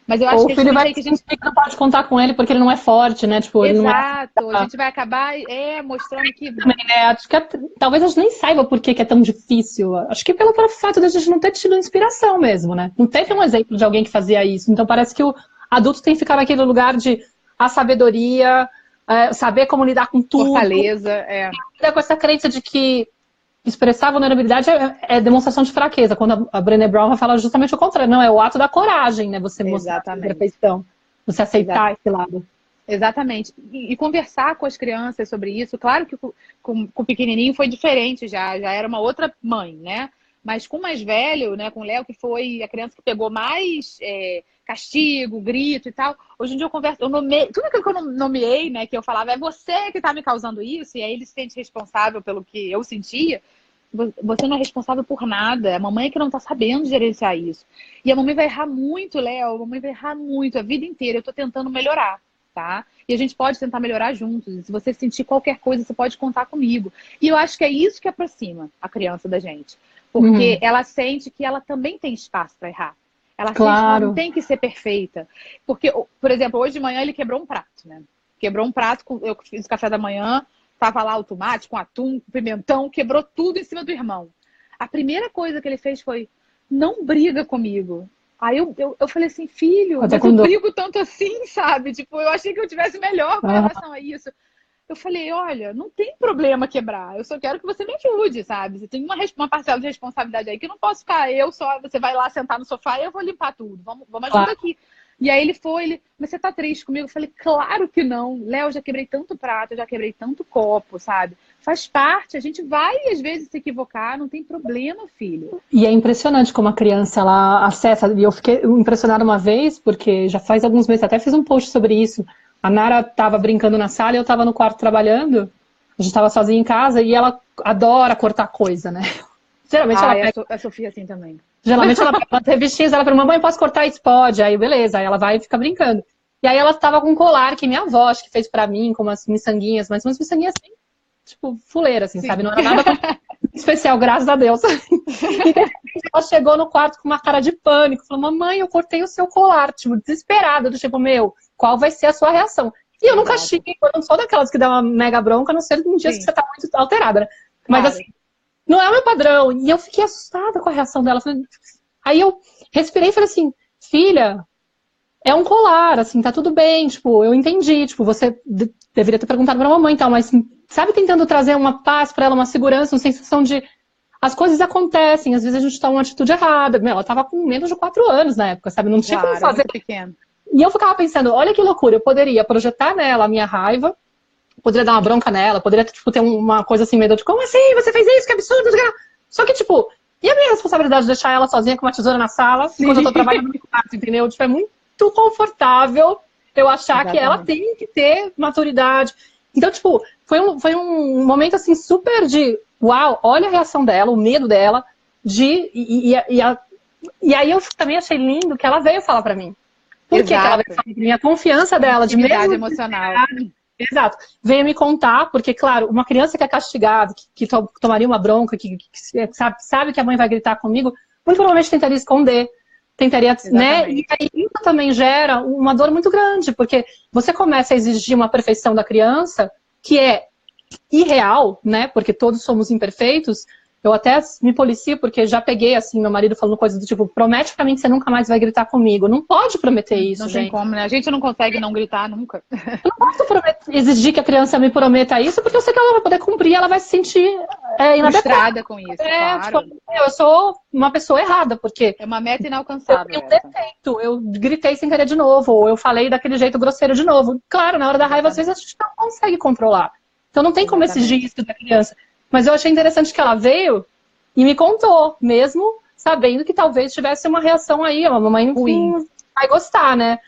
A: Mas eu acho que
B: o filho vai que a gente não pode contar com ele porque ele não é forte, né? Tipo,
A: exato,
B: ele não
A: a gente vai acabar mostrando que...
B: Acho que talvez a gente nem saiba por que é tão difícil. Acho que pelo próprio fato de a gente não ter tido inspiração mesmo, né? Não teve um exemplo de alguém que fazia isso. Então parece que o adulto tem que ficar naquele lugar de a sabedoria, saber como lidar com tudo.
A: Fortaleza,
B: Com essa crença de que expressar vulnerabilidade é demonstração de fraqueza. Quando a Brené Brown vai falar justamente o contrário. Não, é o ato da coragem, né? Você mostrar a perfeição. Você aceitar esse lado.
A: Exatamente. E conversar com as crianças sobre isso. Claro que com o pequenininho foi diferente já era uma outra mãe, né? Mas com o mais velho, né, com o Léo, que foi a criança que pegou mais castigo, grito e tal. Hoje em dia eu converso, eu nomeei, tudo aquilo que eu nomeei, né, que eu falava, é você que está me causando isso, e aí ele se sente responsável pelo que eu sentia. Você não é responsável por nada. A mamãe é que não está sabendo gerenciar isso. E a mamãe vai errar muito, Léo. A mamãe vai errar muito a vida inteira. Eu estou tentando melhorar, tá? E a gente pode tentar melhorar juntos. E se você sentir qualquer coisa, você pode contar comigo. E eu acho que é isso que aproxima a criança da gente. Porque ela sente que ela também tem espaço para errar. Ela sente que ela não tem que ser perfeita. Porque, por exemplo, hoje de manhã ele quebrou um prato, né? Quebrou um prato, eu fiz o café da manhã, tava lá o tomate com atum, com pimentão, quebrou tudo em cima do irmão. A primeira coisa que ele fez foi, não briga comigo. Aí eu falei assim, filho, mas eu brigo tanto assim, sabe? Tipo, eu achei que eu tivesse melhor com relação a isso. Eu falei, olha, não tem problema quebrar, eu só quero que você me ajude, sabe? Você tem uma parcela de responsabilidade aí que eu não posso ficar, você vai lá sentar no sofá e eu vou limpar tudo, vamos ajudar aqui. E aí mas você tá triste comigo? Eu falei, claro que não. Léo, eu já quebrei tanto prato, eu já quebrei tanto copo, sabe? Faz parte, a gente vai às vezes se equivocar, não tem problema, filho.
B: E é impressionante como a criança, ela acessa, e eu fiquei impressionada uma vez, porque já faz alguns meses, até fiz um post sobre isso. A Nara tava brincando na sala e eu tava no quarto trabalhando, a gente tava sozinha em casa, e ela adora cortar coisa, né? Geralmente ela pega...
A: A Sofia assim também.
B: Geralmente ela pega umas revistinhas, ela pergunta, mamãe, posso cortar isso? Pode. Aí beleza, aí ela vai e fica brincando. E aí ela tava com um colar que minha avó acho que fez pra mim, com umas miçanguinhas, mas umas miçanguinhas assim, tipo, fuleira, assim, sabe? Não era nada especial, graças a Deus. E ela chegou no quarto com uma cara de pânico, falou, mamãe, eu cortei o seu colar, tipo, desesperada, do tipo, meu, qual vai ser a sua reação? E eu nunca xinguei, eu não sou daquelas que dá uma mega bronca, a não ser um dia que você tá muito alterada, né? Mas assim, não é o meu padrão. E eu fiquei assustada com a reação dela. Aí eu respirei e falei assim, filha, é um colar, assim, tá tudo bem, tipo, eu entendi, tipo, você deveria ter perguntado pra mamãe e tal, mas sabe, tentando trazer uma paz pra ela, uma segurança, uma sensação de as coisas acontecem, às vezes a gente toma uma atitude errada. Meu, ela tava com menos de 4 anos na época, sabe, não tinha como fazer.
A: Pequeno.
B: E eu ficava pensando, olha que loucura, eu poderia projetar nela a minha raiva, poderia dar uma bronca nela, poderia, tipo, ter uma coisa assim, medo de, como assim, você fez isso, que absurdo. Só que, tipo, e a minha responsabilidade de deixar ela sozinha com uma tesoura na sala, enquanto eu tô trabalhando no quarto, entendeu? Tipo, é muito confortável eu achar que ela tem que ter maturidade. Então, tipo, foi um momento, assim, super de, uau, olha a reação dela, o medo dela, e aí eu também achei lindo que ela veio falar pra mim. Por que ela veio falar pra mim? A confiança dela, de mesmo
A: emocional.
B: Exato. Venha me contar, porque, claro, uma criança que é castigada, que tomaria uma bronca, que sabe que a mãe vai gritar comigo, muito provavelmente tentaria esconder, tentaria, né? E aí isso também gera uma dor muito grande, porque você começa a exigir uma perfeição da criança que é irreal, né? Porque todos somos imperfeitos. Eu até me policio, porque já peguei, assim, meu marido falando coisas do tipo, promete pra mim que você nunca mais vai gritar comigo. Não pode prometer isso, gente.
A: Não tem como, né? A gente não consegue não gritar nunca.
B: Eu não posso exigir que a criança me prometa isso, porque eu sei que ela vai poder cumprir, ela vai se sentir
A: frustrada com isso, claro.
B: Tipo, eu sou uma pessoa errada, porque...
A: É uma meta inalcançável.
B: Eu tenho um defeito, eu gritei sem querer de novo, ou eu falei daquele jeito grosseiro de novo. Claro, na hora da raiva, às vezes a gente não consegue controlar. Então não tem como exigir isso da criança. Mas eu achei interessante que ela veio e me contou, mesmo sabendo que talvez tivesse uma reação aí, a mamãe não vai gostar, né?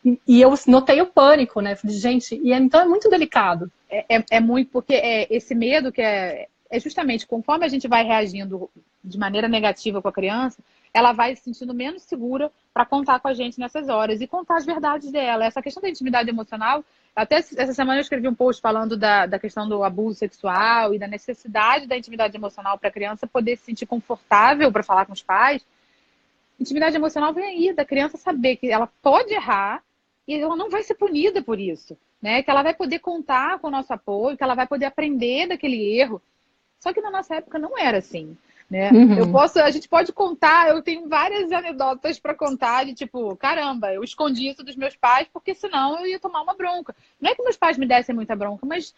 B: E eu notei o pânico, né? Falei, gente, então é muito delicado.
A: É muito, porque esse medo que é justamente conforme a gente vai reagindo de maneira negativa com a criança, ela vai se sentindo menos segura para contar com a gente nessas horas e contar as verdades dela. Essa questão da intimidade emocional, até essa semana eu escrevi um post falando da questão do abuso sexual e da necessidade da intimidade emocional para a criança poder se sentir confortável para falar com os pais. Intimidade emocional vem aí, da criança saber que ela pode errar e ela não vai ser punida por isso, né? Que ela vai poder contar com o nosso apoio, que ela vai poder aprender daquele erro. Só que na nossa época não era assim. Né? A gente pode contar, eu tenho várias anedotas para contar de tipo, caramba, eu escondi isso dos meus pais porque senão eu ia tomar uma bronca. Não é que meus pais me dessem muita bronca, mas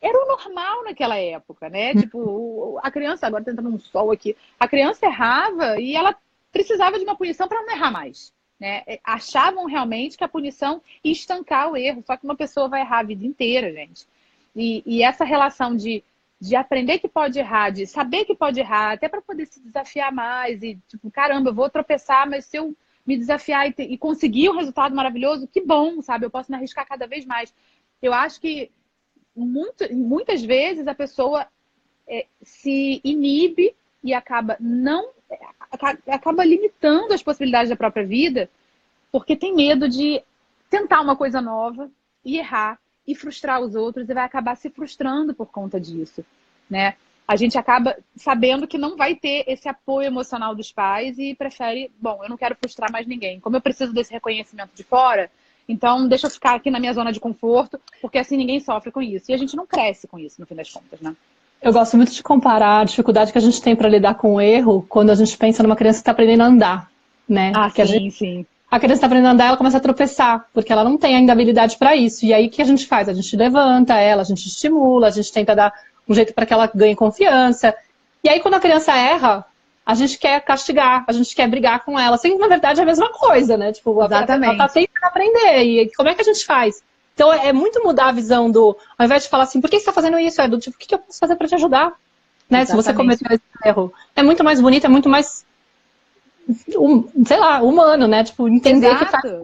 A: era o normal naquela época, né? Tipo, a criança, agora tentando um sol aqui, a criança errava e ela precisava de uma punição para não errar mais. Né? Achavam realmente que a punição ia estancar o erro, só que uma pessoa vai errar a vida inteira, gente. E essa relação de aprender que pode errar, de saber que pode errar, até para poder se desafiar mais e, tipo, caramba, eu vou tropeçar, mas se eu me desafiar e conseguir um resultado maravilhoso, que bom, sabe? Eu posso me arriscar cada vez mais. Eu acho que muitas vezes a pessoa se inibe e acaba limitando as possibilidades da própria vida porque tem medo de tentar uma coisa nova e errar e frustrar os outros e vai acabar se frustrando por conta disso, né? A gente acaba sabendo que não vai ter esse apoio emocional dos pais e prefere, bom, eu não quero frustrar mais ninguém. Como eu preciso desse reconhecimento de fora, então deixa eu ficar aqui na minha zona de conforto, porque assim ninguém sofre com isso. E a gente não cresce com isso, no fim das contas, né?
B: Eu gosto muito de comparar a dificuldade que a gente tem para lidar com o erro quando a gente pensa numa criança que está aprendendo a andar, né?
A: Ah, sim, sim.
B: a criança está aprendendo a andar, ela começa a tropeçar, porque ela não tem ainda habilidade para isso. E aí, o que a gente faz? A gente levanta ela, a gente estimula, a gente tenta dar um jeito para que ela ganhe confiança. E aí, quando a criança erra, a gente quer castigar, a gente quer brigar com ela. Sendo que, na verdade, é a mesma coisa, né? Tipo, ela tá tentando aprender. E como é que a gente faz? Então, é muito mudar a visão do... Ao invés de falar assim, por que você está fazendo isso? É do tipo, o que eu posso fazer para te ajudar? Né? Se você cometeu esse erro. É muito mais bonito, é muito mais... sei lá, humano, né? Tipo, entender que faz parte.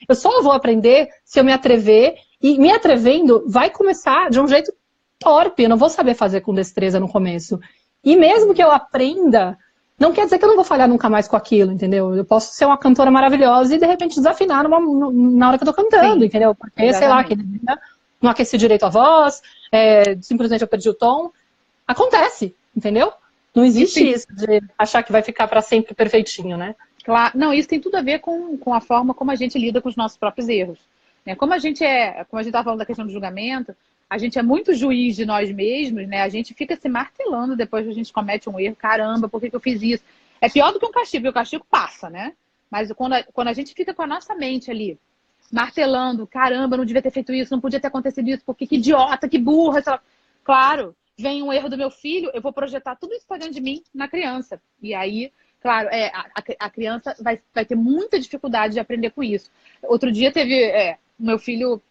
B: Eu só vou aprender se eu me atrever, e me atrevendo vai começar de um jeito torpe, eu não vou saber fazer com destreza no começo. E mesmo que eu aprenda, não quer dizer que eu não vou falhar nunca mais com aquilo, entendeu? Eu posso ser uma cantora maravilhosa e de repente desafinar na hora que eu tô cantando, sim, entendeu? Porque, exatamente, sei lá, aquele dia não aqueci direito a voz, simplesmente eu perdi o tom. Acontece, entendeu? Não existe isso de achar que vai ficar para sempre perfeitinho, né?
A: Claro. Não, isso tem tudo a ver com a forma como a gente lida com os nossos próprios erros. Né? Como a gente estava falando da questão do julgamento, a gente é muito juiz de nós mesmos, né? A gente fica se martelando depois que a gente comete um erro. Caramba, por que eu fiz isso? É pior do que um castigo, porque o castigo passa, né? Mas quando a gente fica com a nossa mente ali, martelando, caramba, não devia ter feito isso, não podia ter acontecido isso, porque que idiota, que burra. Claro, vem um erro do meu filho, eu vou projetar tudo isso para dentro de mim na criança. E aí, claro, a criança vai ter muita dificuldade de aprender com isso. Outro dia teve... meu filho,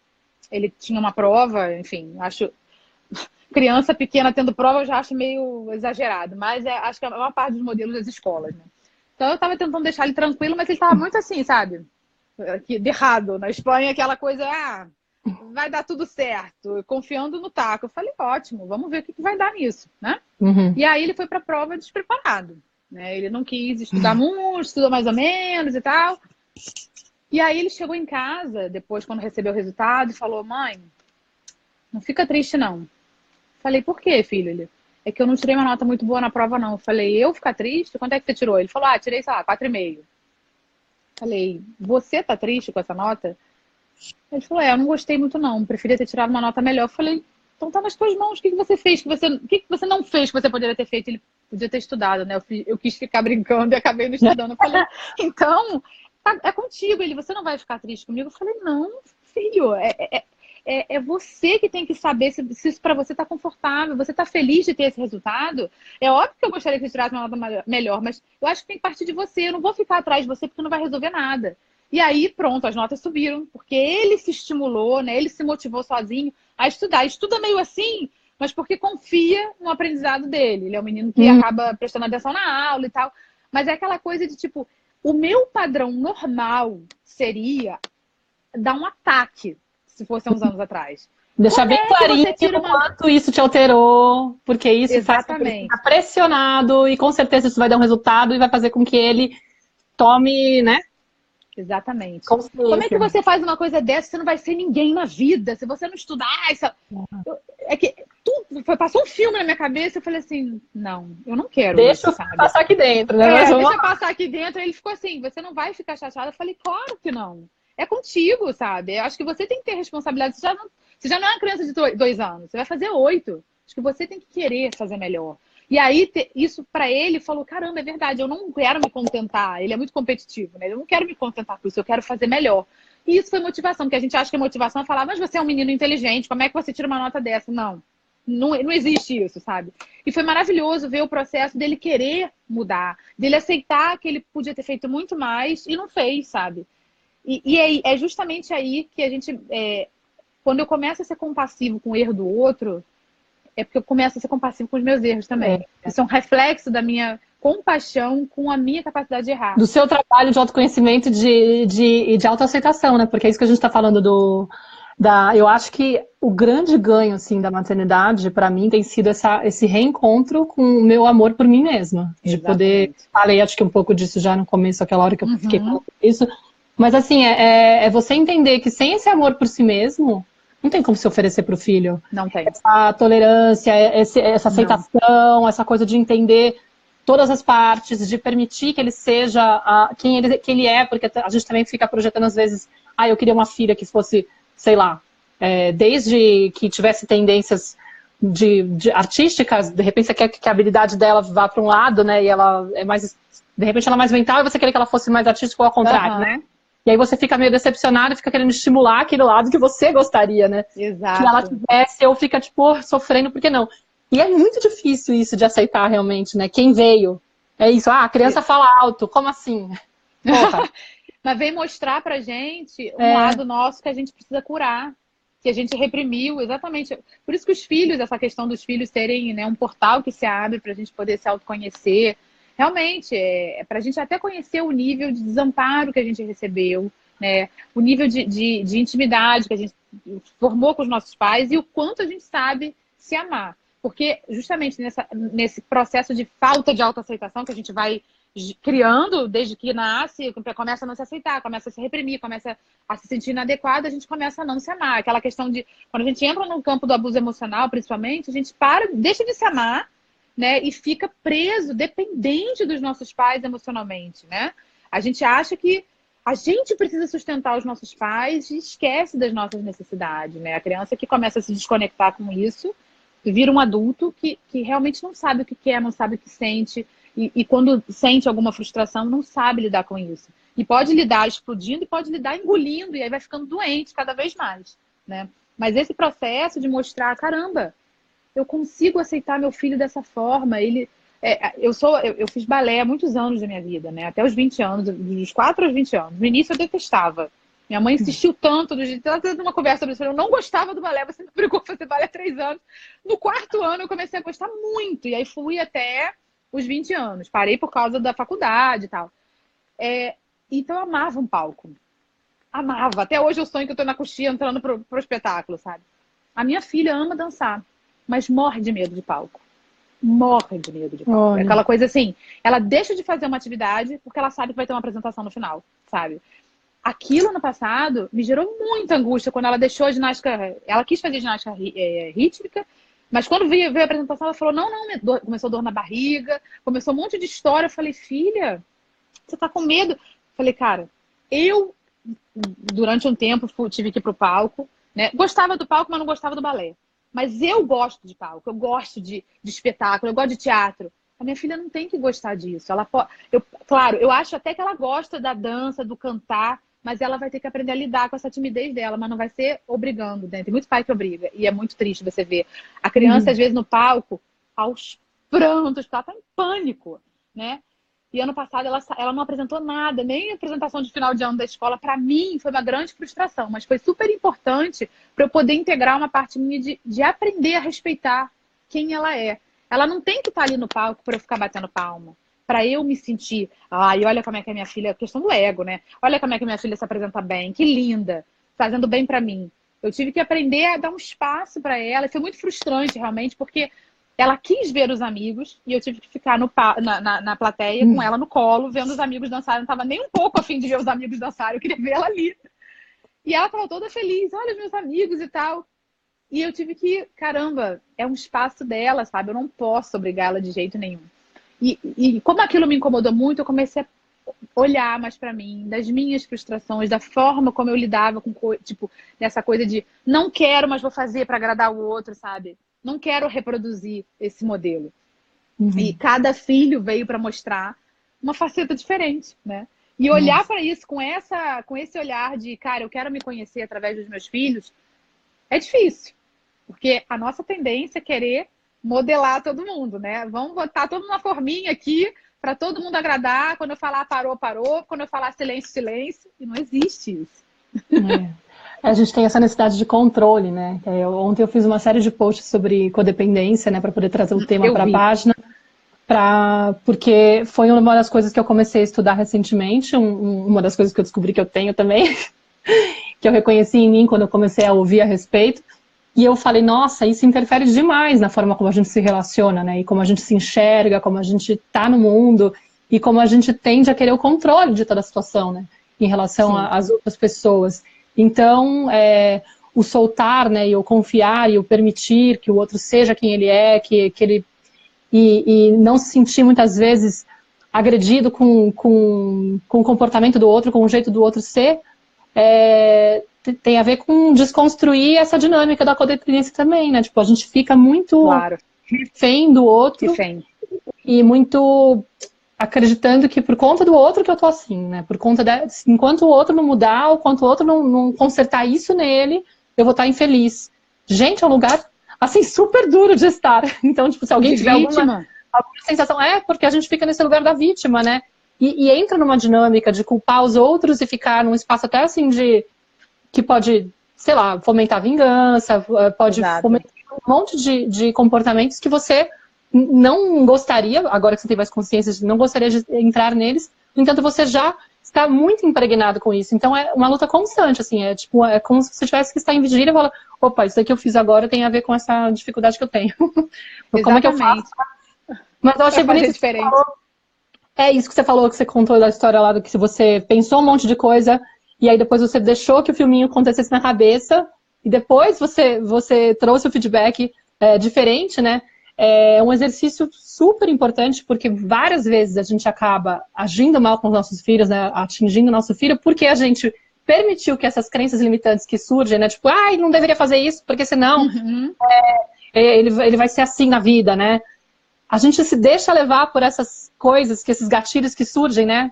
A: ele tinha uma prova, enfim, acho... Criança pequena tendo prova eu já acho meio exagerado, mas acho que é uma parte dos modelos das escolas, né? Então eu tava tentando deixar ele tranquilo, mas ele tava muito assim, sabe? De errado. Na Espanha, aquela coisa, vai dar tudo certo, confiando no taco. Eu falei, ótimo, vamos ver o que vai dar nisso, né?
B: Uhum.
A: E aí ele foi pra prova despreparado, né? Ele não quis estudar muito, estudou mais ou menos e tal. E aí ele chegou em casa, depois, quando recebeu o resultado, e falou, mãe, não fica triste, não. Falei, por quê, filho? É que eu não tirei uma nota muito boa na prova, não. Eu falei, eu ficar triste? Quanto é que você tirou? Ele falou, tirei, sei lá, 4,5. Falei, você tá triste com essa nota? Ele falou, eu não gostei muito, não. Preferia ter tirado uma nota melhor. Eu falei, então tá nas tuas mãos. O que você fez? O que você não fez que você poderia ter feito? Ele podia ter estudado, né? Eu quis ficar brincando e acabei não estudando. Eu falei, então, é contigo. Ele, você não vai ficar triste comigo? Eu falei, não, filho, é você que tem que saber se isso para você tá confortável, você tá feliz de ter esse resultado. É óbvio que eu gostaria que você tirasse uma nota melhor, mas eu acho que tem que partir de você. Eu não vou ficar atrás de você porque não vai resolver nada. E aí, pronto, as notas subiram, porque ele se estimulou, né? Ele se motivou sozinho a estudar. Estuda meio assim, mas porque confia no aprendizado dele. Ele é um menino que acaba prestando atenção na aula e tal. Mas é aquela coisa de tipo, o meu padrão normal seria dar um ataque, se fosse há uns anos atrás.
B: Deixar bem clarinho o quanto isso te alterou, porque isso faz com que ele fique pressionado e com certeza isso vai dar um resultado e vai fazer com que ele tome, né?
A: Exatamente. Como é que você faz uma coisa dessa? Você não vai ser ninguém na vida. Se você não estudar... Passou um filme na minha cabeça. Eu falei assim, não, eu não quero
B: deixa isso, eu passar aqui dentro, né?
A: Deixa eu passar aqui dentro. Aí ele ficou assim, você não vai ficar chateado. Eu falei, claro que não. É contigo, sabe? Eu acho que você tem que ter responsabilidade. Você já não é uma criança de 2 anos. Você vai fazer 8. Acho que você tem que querer fazer melhor. E aí, isso pra ele, falou, caramba, é verdade, eu não quero me contentar. Ele é muito competitivo, né? Eu não quero me contentar com isso, eu quero fazer melhor. E isso foi motivação, porque a gente acha que a motivação é falar, mas você é um menino inteligente, como é que você tira uma nota dessa? Não existe isso, sabe? E foi maravilhoso ver o processo dele querer mudar, dele aceitar que ele podia ter feito muito mais e não fez, sabe? E é justamente aí que a gente... quando eu começo a ser compassivo com o erro do outro... é porque eu começo a ser compassivo com os meus erros também. Isso é um reflexo da minha compaixão com a minha capacidade de errar.
B: Do seu trabalho de autoconhecimento e de autoaceitação, né? Porque é isso que a gente está falando eu acho que o grande ganho, assim, da maternidade, para mim, tem sido esse reencontro com o meu amor por mim mesma. De poder... Falei, acho que um pouco disso já no começo, aquela hora que eu fiquei falando isso. Mas, assim, é você entender que sem esse amor por si mesmo... não tem como se oferecer para o filho.
A: Não tem.
B: Essa tolerância, essa aceitação, essa coisa de entender todas as partes, de permitir que ele seja quem ele é, porque a gente também fica projetando às vezes, eu queria uma filha que fosse, sei lá, desde que tivesse tendências de artísticas, de repente você quer que a habilidade dela vá para um lado, né, e ela é mais, de repente ela é mais mental e você queria que ela fosse mais artística ou ao contrário, né? E aí você fica meio decepcionado e fica querendo estimular aquele lado que você gostaria, né?
A: Exato.
B: Que ela tivesse, ou fica, tipo, sofrendo, por que não? E é muito difícil isso de aceitar realmente, né? Quem veio. É isso, a criança fala alto, como assim? Porra.
A: Mas vem mostrar pra gente um lado nosso que a gente precisa curar, que a gente reprimiu, exatamente. Por isso que os filhos, essa questão dos filhos terem, né, um portal que se abre pra gente poder se autoconhecer, realmente, é pra gente até conhecer o nível de desamparo que a gente recebeu, né? O nível de intimidade que a gente formou com os nossos pais e o quanto a gente sabe se amar. Porque justamente nesse processo de falta de autoaceitação que a gente vai criando desde que nasce, começa a não se aceitar, começa a se reprimir, começa a se sentir inadequado, a gente começa a não se amar. Aquela questão de, quando a gente entra no campo do abuso emocional, principalmente, a gente deixa de se amar, né, e fica preso, dependente dos nossos pais emocionalmente, né? A gente acha que a gente precisa sustentar os nossos pais e esquece das nossas necessidades, né? A criança que começa a se desconectar com isso vira um adulto que realmente não sabe o que quer, não sabe o que sente, e quando sente alguma frustração, não sabe lidar com isso. E pode lidar explodindo e pode lidar engolindo, e aí vai ficando doente cada vez mais, né? Mas esse processo de mostrar, caramba, eu consigo aceitar meu filho dessa forma, eu fiz balé há muitos anos da minha vida, né? Até os 20 anos, dos 4 aos 20 anos. No início eu detestava. Minha mãe insistiu tanto, ela teve uma conversa sobre isso, eu não gostava do balé, você me obrigou a fazer balé há 3 anos. No 4º ano eu comecei a gostar muito, e aí fui até os 20 anos. Parei por causa da faculdade e tal. Então eu amava um palco. Amava. Até hoje eu sonho que eu tô na coxinha entrando pro espetáculo, sabe? A minha filha ama dançar, mas morre de medo de palco. Morre de medo de palco.
B: Olha.
A: É aquela coisa assim, ela deixa de fazer uma atividade porque ela sabe que vai ter uma apresentação no final, sabe? Aquilo no passado me gerou muita angústia quando ela deixou a ginástica. Ela quis fazer ginástica rítmica, mas quando veio a apresentação, ela falou: não, começou dor na barriga, começou um monte de história. Eu falei: filha, você tá com medo? Eu falei: cara, eu, durante um tempo, tive que ir pro palco, né? Gostava do palco, mas não gostava do balé. Mas eu gosto de palco, eu gosto de espetáculo, eu gosto de teatro. A minha filha não tem que gostar disso. Claro, eu acho até que ela gosta da dança, do cantar, mas ela vai ter que aprender a lidar com essa timidez dela, mas não vai ser obrigando, né? Tem muito pai que obriga, e é muito triste você ver a criança, às vezes, no palco, aos prantos, porque ela tá em pânico, né? E ano passado ela não apresentou nada, nem a apresentação de final de ano da escola. Para mim, foi uma grande frustração, mas foi super importante para eu poder integrar uma parte minha de aprender a respeitar quem ela é. Ela não tem que estar ali no palco para eu ficar batendo palma. Para eu me sentir, ai, olha como é que a minha filha, questão do ego, né? Olha como é que minha filha se apresenta bem, que linda, fazendo bem para mim. Eu tive que aprender a dar um espaço para ela, e foi muito frustrante realmente, porque ela quis ver os amigos e eu tive que ficar na plateia com ela no colo, vendo os amigos dançarem. Eu não estava nem um pouco a fim de ver os amigos dançarem, eu queria ver ela ali. E ela estava toda feliz, olha os meus amigos e tal. E eu tive que, caramba, é um espaço dela, sabe? Eu não posso obrigar ela de jeito nenhum. E como aquilo me incomodou muito, eu comecei a olhar mais pra mim, das minhas frustrações, da forma como eu lidava com, tipo, nessa coisa de não quero, mas vou fazer pra agradar o outro, sabe? Não quero reproduzir esse modelo. E cada filho veio pra mostrar uma faceta diferente, né? E olhar pra isso com esse olhar de, cara, eu quero me conhecer através dos meus filhos, é difícil. Porque a nossa tendência é querer modelar todo mundo, né? Vamos botar todo numa forminha aqui para todo mundo agradar. Quando eu falar parou, parou. Quando eu falar silêncio, silêncio. E não existe isso.
B: A gente tem essa necessidade de controle, né? Ontem eu fiz uma série de posts sobre codependência, né? Para poder trazer o tema para a página. Porque foi uma das coisas que eu comecei a estudar recentemente. Uma das coisas que eu descobri que eu tenho também. Que eu reconheci em mim quando eu comecei a ouvir a respeito. E eu falei, nossa, isso interfere demais na forma como a gente se relaciona, né? E como a gente se enxerga, como a gente tá no mundo e como a gente tende a querer o controle de toda a situação, né? Em relação às outras pessoas. Então, o soltar, né? E o confiar e o permitir que o outro seja quem ele é, que ele... E não se sentir muitas vezes agredido com o comportamento do outro, com o jeito do outro ser, tem a ver com desconstruir essa dinâmica da codependência também, né? Tipo, a gente fica muito refém do outro e muito... acreditando que por conta do outro que eu tô assim, né? Por conta enquanto o outro não mudar, ou enquanto o outro não consertar isso nele, eu vou estar infeliz. Gente, é um lugar, assim, super duro de estar. Então, tipo, se alguém tiver alguma sensação, porque a gente fica nesse lugar da vítima, né? E entra numa dinâmica de culpar os outros e ficar num espaço até assim que pode, sei lá, fomentar vingança, pode fomentar um monte de comportamentos que você não gostaria, agora que você tem mais consciência, não gostaria de entrar neles, no entanto, você já está muito impregnado com isso. Então, é uma luta constante, assim, é como se você tivesse que estar em vigília e falar, opa, isso aqui eu fiz agora tem a ver com essa dificuldade que eu tenho. Como é que eu faço? Mas eu achei bonito que você falou. É isso que você falou, que você contou da história lá, do que você pensou um monte de coisa, e aí depois você deixou que o filminho acontecesse na cabeça, e depois você trouxe o feedback diferente, né? É um exercício super importante, porque várias vezes a gente acaba agindo mal com os nossos filhos, né? Atingindo o nosso filho, porque a gente permitiu que essas crenças limitantes que surgem, né? Tipo, ele não deveria fazer isso, porque senão ele vai ser assim na vida, né? A gente se deixa levar por essas coisas, que esses gatilhos que surgem, né?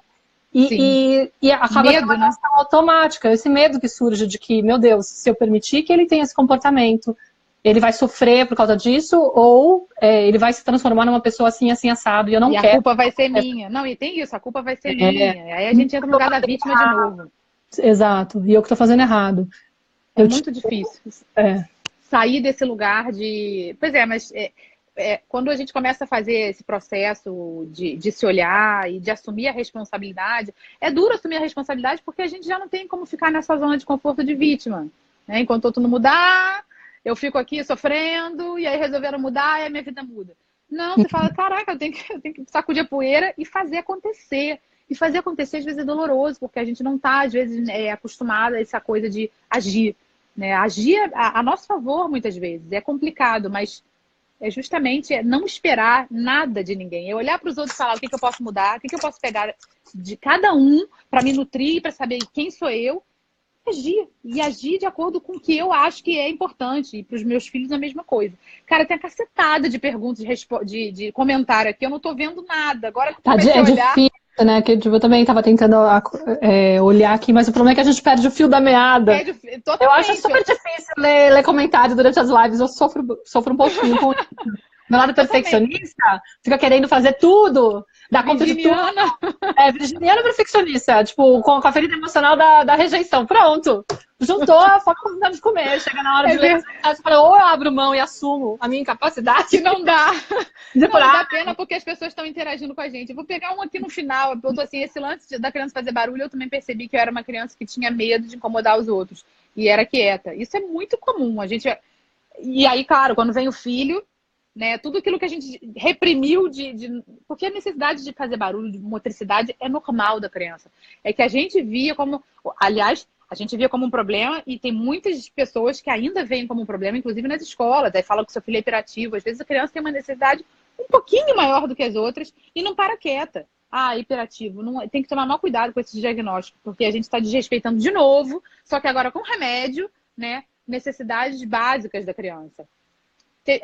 B: E acaba tendo uma reação automática, esse medo que surge de que, meu Deus, se eu permitir que ele tenha esse comportamento, ele vai sofrer por causa disso, ou ele vai se transformar numa pessoa assim, assim, assado, e eu não quero.
A: E a culpa vai ser minha. Não, e tem isso, a culpa vai ser minha. Aí a gente entra no lugar da vítima de novo.
B: Exato, e eu que tô fazendo errado.
A: É muito difícil sair desse lugar de... Pois é, mas quando a gente começa a fazer esse processo de se olhar e de assumir a responsabilidade, é duro assumir a responsabilidade porque a gente já não tem como ficar nessa zona de conforto de vítima. Né? Enquanto outro não mudar, eu fico aqui sofrendo e aí resolveram mudar e a minha vida muda. Não, você fala, caraca, eu tenho que sacudir a poeira e fazer acontecer. E fazer acontecer às vezes é doloroso, porque a gente não está, às vezes, acostumado a essa coisa de agir. Né? Agir a nosso favor, muitas vezes. É complicado, mas é justamente não esperar nada de ninguém. É olhar para os outros e falar o que eu posso mudar, o que eu posso pegar de cada um para me nutrir, para saber quem sou eu. Agir. E agir de acordo com o que eu acho que é importante. E para os meus filhos a mesma coisa. Cara, tem a cacetada de perguntas, de comentário aqui. Eu não tô vendo nada. Agora que eu comecei a olhar...
B: Difícil, né? Que eu também estava tentando olhar aqui, mas o problema é que a gente perde o fio da meada. Eu acho super difícil ler comentário durante as lives. Eu sofro um pouquinho com isso. Meu lado perfeccionista fica querendo fazer tudo, dar conta de tudo. Virginiana perfeccionista, tipo, com a ferida emocional da rejeição. Pronto. Juntou a vontade de comer. Chega na hora de ler, você fala, ou eu abro mão e assumo a minha incapacidade.
A: Que não dá. Não dá pena porque as pessoas estão interagindo com a gente. Eu vou pegar um aqui no final. Eu tô assim, esse lance da criança fazer barulho, eu também percebi que eu era uma criança que tinha medo de incomodar os outros. E era quieta. Isso é muito comum. E aí, claro, quando vem o filho, né, tudo aquilo que a gente reprimiu porque a necessidade de fazer barulho, de motricidade, é normal da criança. É que a gente via como... Aliás, a gente via como um problema e tem muitas pessoas que ainda veem como um problema, inclusive nas escolas. Aí falam que seu filho é hiperativo. Às vezes a criança tem uma necessidade um pouquinho maior do que as outras e não para quieta. Hiperativo. Não, tem que tomar mal cuidado com esse diagnóstico, porque a gente está desrespeitando de novo, só que agora com remédio, né, necessidades básicas da criança.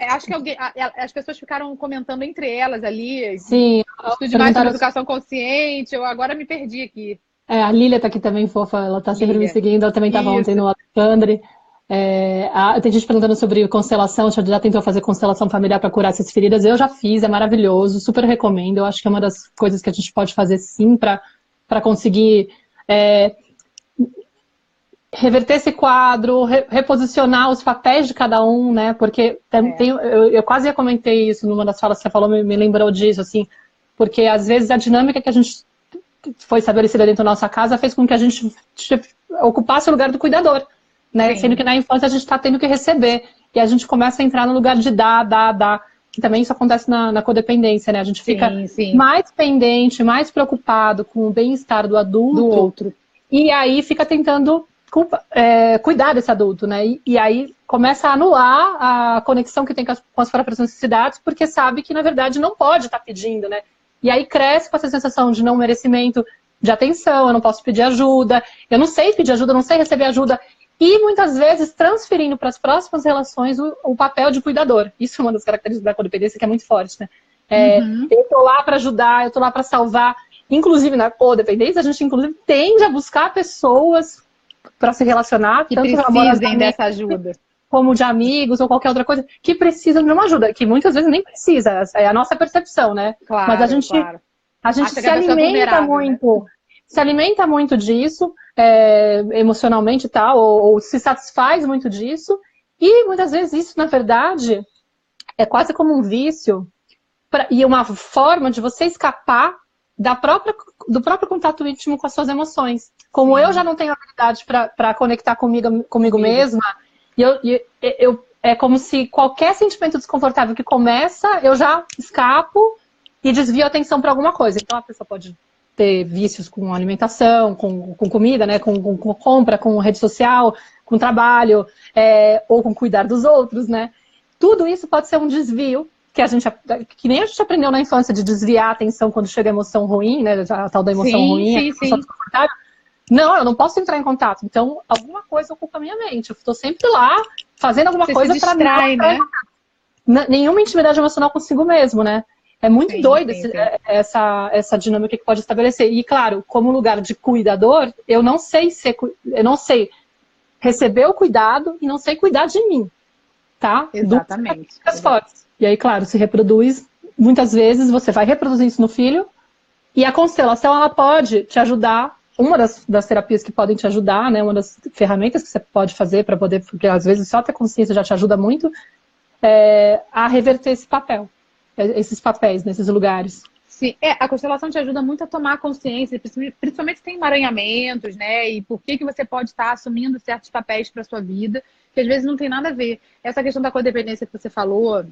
A: Acho que as pessoas ficaram comentando entre elas ali.
B: Sim.
A: Estude mais sobre educação consciente. Eu agora me perdi aqui.
B: A Lília tá aqui também, fofa. Ela tá sempre me seguindo. Ela também estava ontem no Alexandre. Tem gente perguntando sobre constelação. Você já tentou fazer constelação familiar para curar essas feridas? Eu já fiz, é maravilhoso. Super recomendo. Eu acho que é uma das coisas que a gente pode fazer sim para conseguir... reverter esse quadro, reposicionar os papéis de cada um, né? Porque eu quase comentei isso numa das falas que você falou, me lembrou disso, assim, porque às vezes a dinâmica que a gente foi estabelecida dentro da nossa casa fez com que a gente ocupasse o lugar do cuidador, né? Sim. Sendo que na infância a gente está tendo que receber, e a gente começa a entrar no lugar de dar, que também isso acontece na codependência, né? A gente fica mais pendente, mais preocupado com o bem-estar do adulto, do outro, e aí fica tentando cuidar desse adulto, né? E aí começa a anular a conexão que tem com as próprias necessidades, porque sabe que, na verdade, não pode estar pedindo, né? E aí cresce com essa sensação de não merecimento de atenção, eu não posso pedir ajuda, eu não sei pedir ajuda, eu não sei receber ajuda. E, muitas vezes, transferindo para as próximas relações o papel de cuidador. Isso é uma das características da codependência que é muito forte, né? Eu tô lá para ajudar, eu tô lá para salvar. Inclusive, na codependência, a gente inclusive tende a buscar pessoas para se relacionar,
A: que
B: tanto
A: precisem dessa ajuda,
B: como de amigos ou qualquer outra coisa, que precisam de uma ajuda, que muitas vezes nem precisa, é a nossa percepção, né?
A: claro,
B: Mas a gente
A: Acha que
B: se
A: a pessoa é
B: alimenta muito,
A: né?
B: Se alimenta muito disso, emocionalmente e tal, ou se satisfaz muito disso, e muitas vezes isso, na verdade, é quase como um vício, e uma forma de você escapar do próprio contato íntimo com as suas emoções. Como eu já não tenho habilidade para conectar comigo mesma, é como se qualquer sentimento desconfortável que começa, eu já escapo e desvio a atenção para alguma coisa. Então a pessoa pode ter vícios com alimentação, com comida, né? Com compra, com rede social, com trabalho, ou com cuidar dos outros, né? Tudo isso pode ser um desvio que nem a gente aprendeu na infância de desviar a atenção quando chega a emoção ruim, né? A tal da emoção ruim, a emoção desconfortável. Não, eu não posso entrar em contato. Então, alguma coisa ocupa a minha mente. Eu estou sempre lá fazendo alguma coisa para
A: distrai, né?
B: Nenhuma intimidade emocional consigo mesmo, né? É muito doido essa dinâmica que pode estabelecer. E, claro, como lugar de cuidador, eu não sei receber o cuidado e não sei cuidar de mim, tá?
A: Exatamente.
B: Fortes. E aí, claro, se reproduz. Muitas vezes você vai reproduzir isso no filho. E a constelação, ela pode te ajudar. Uma das terapias que podem te ajudar, né? Uma das ferramentas que você pode fazer para poder, porque às vezes só ter consciência já te ajuda muito, a reverter esses papéis nesses lugares.
A: Sim, a constelação te ajuda muito a tomar consciência, principalmente se tem emaranhamentos, né? E por que você pode estar assumindo certos papéis para sua vida, que às vezes não tem nada a ver. Essa questão da codependência que você falou,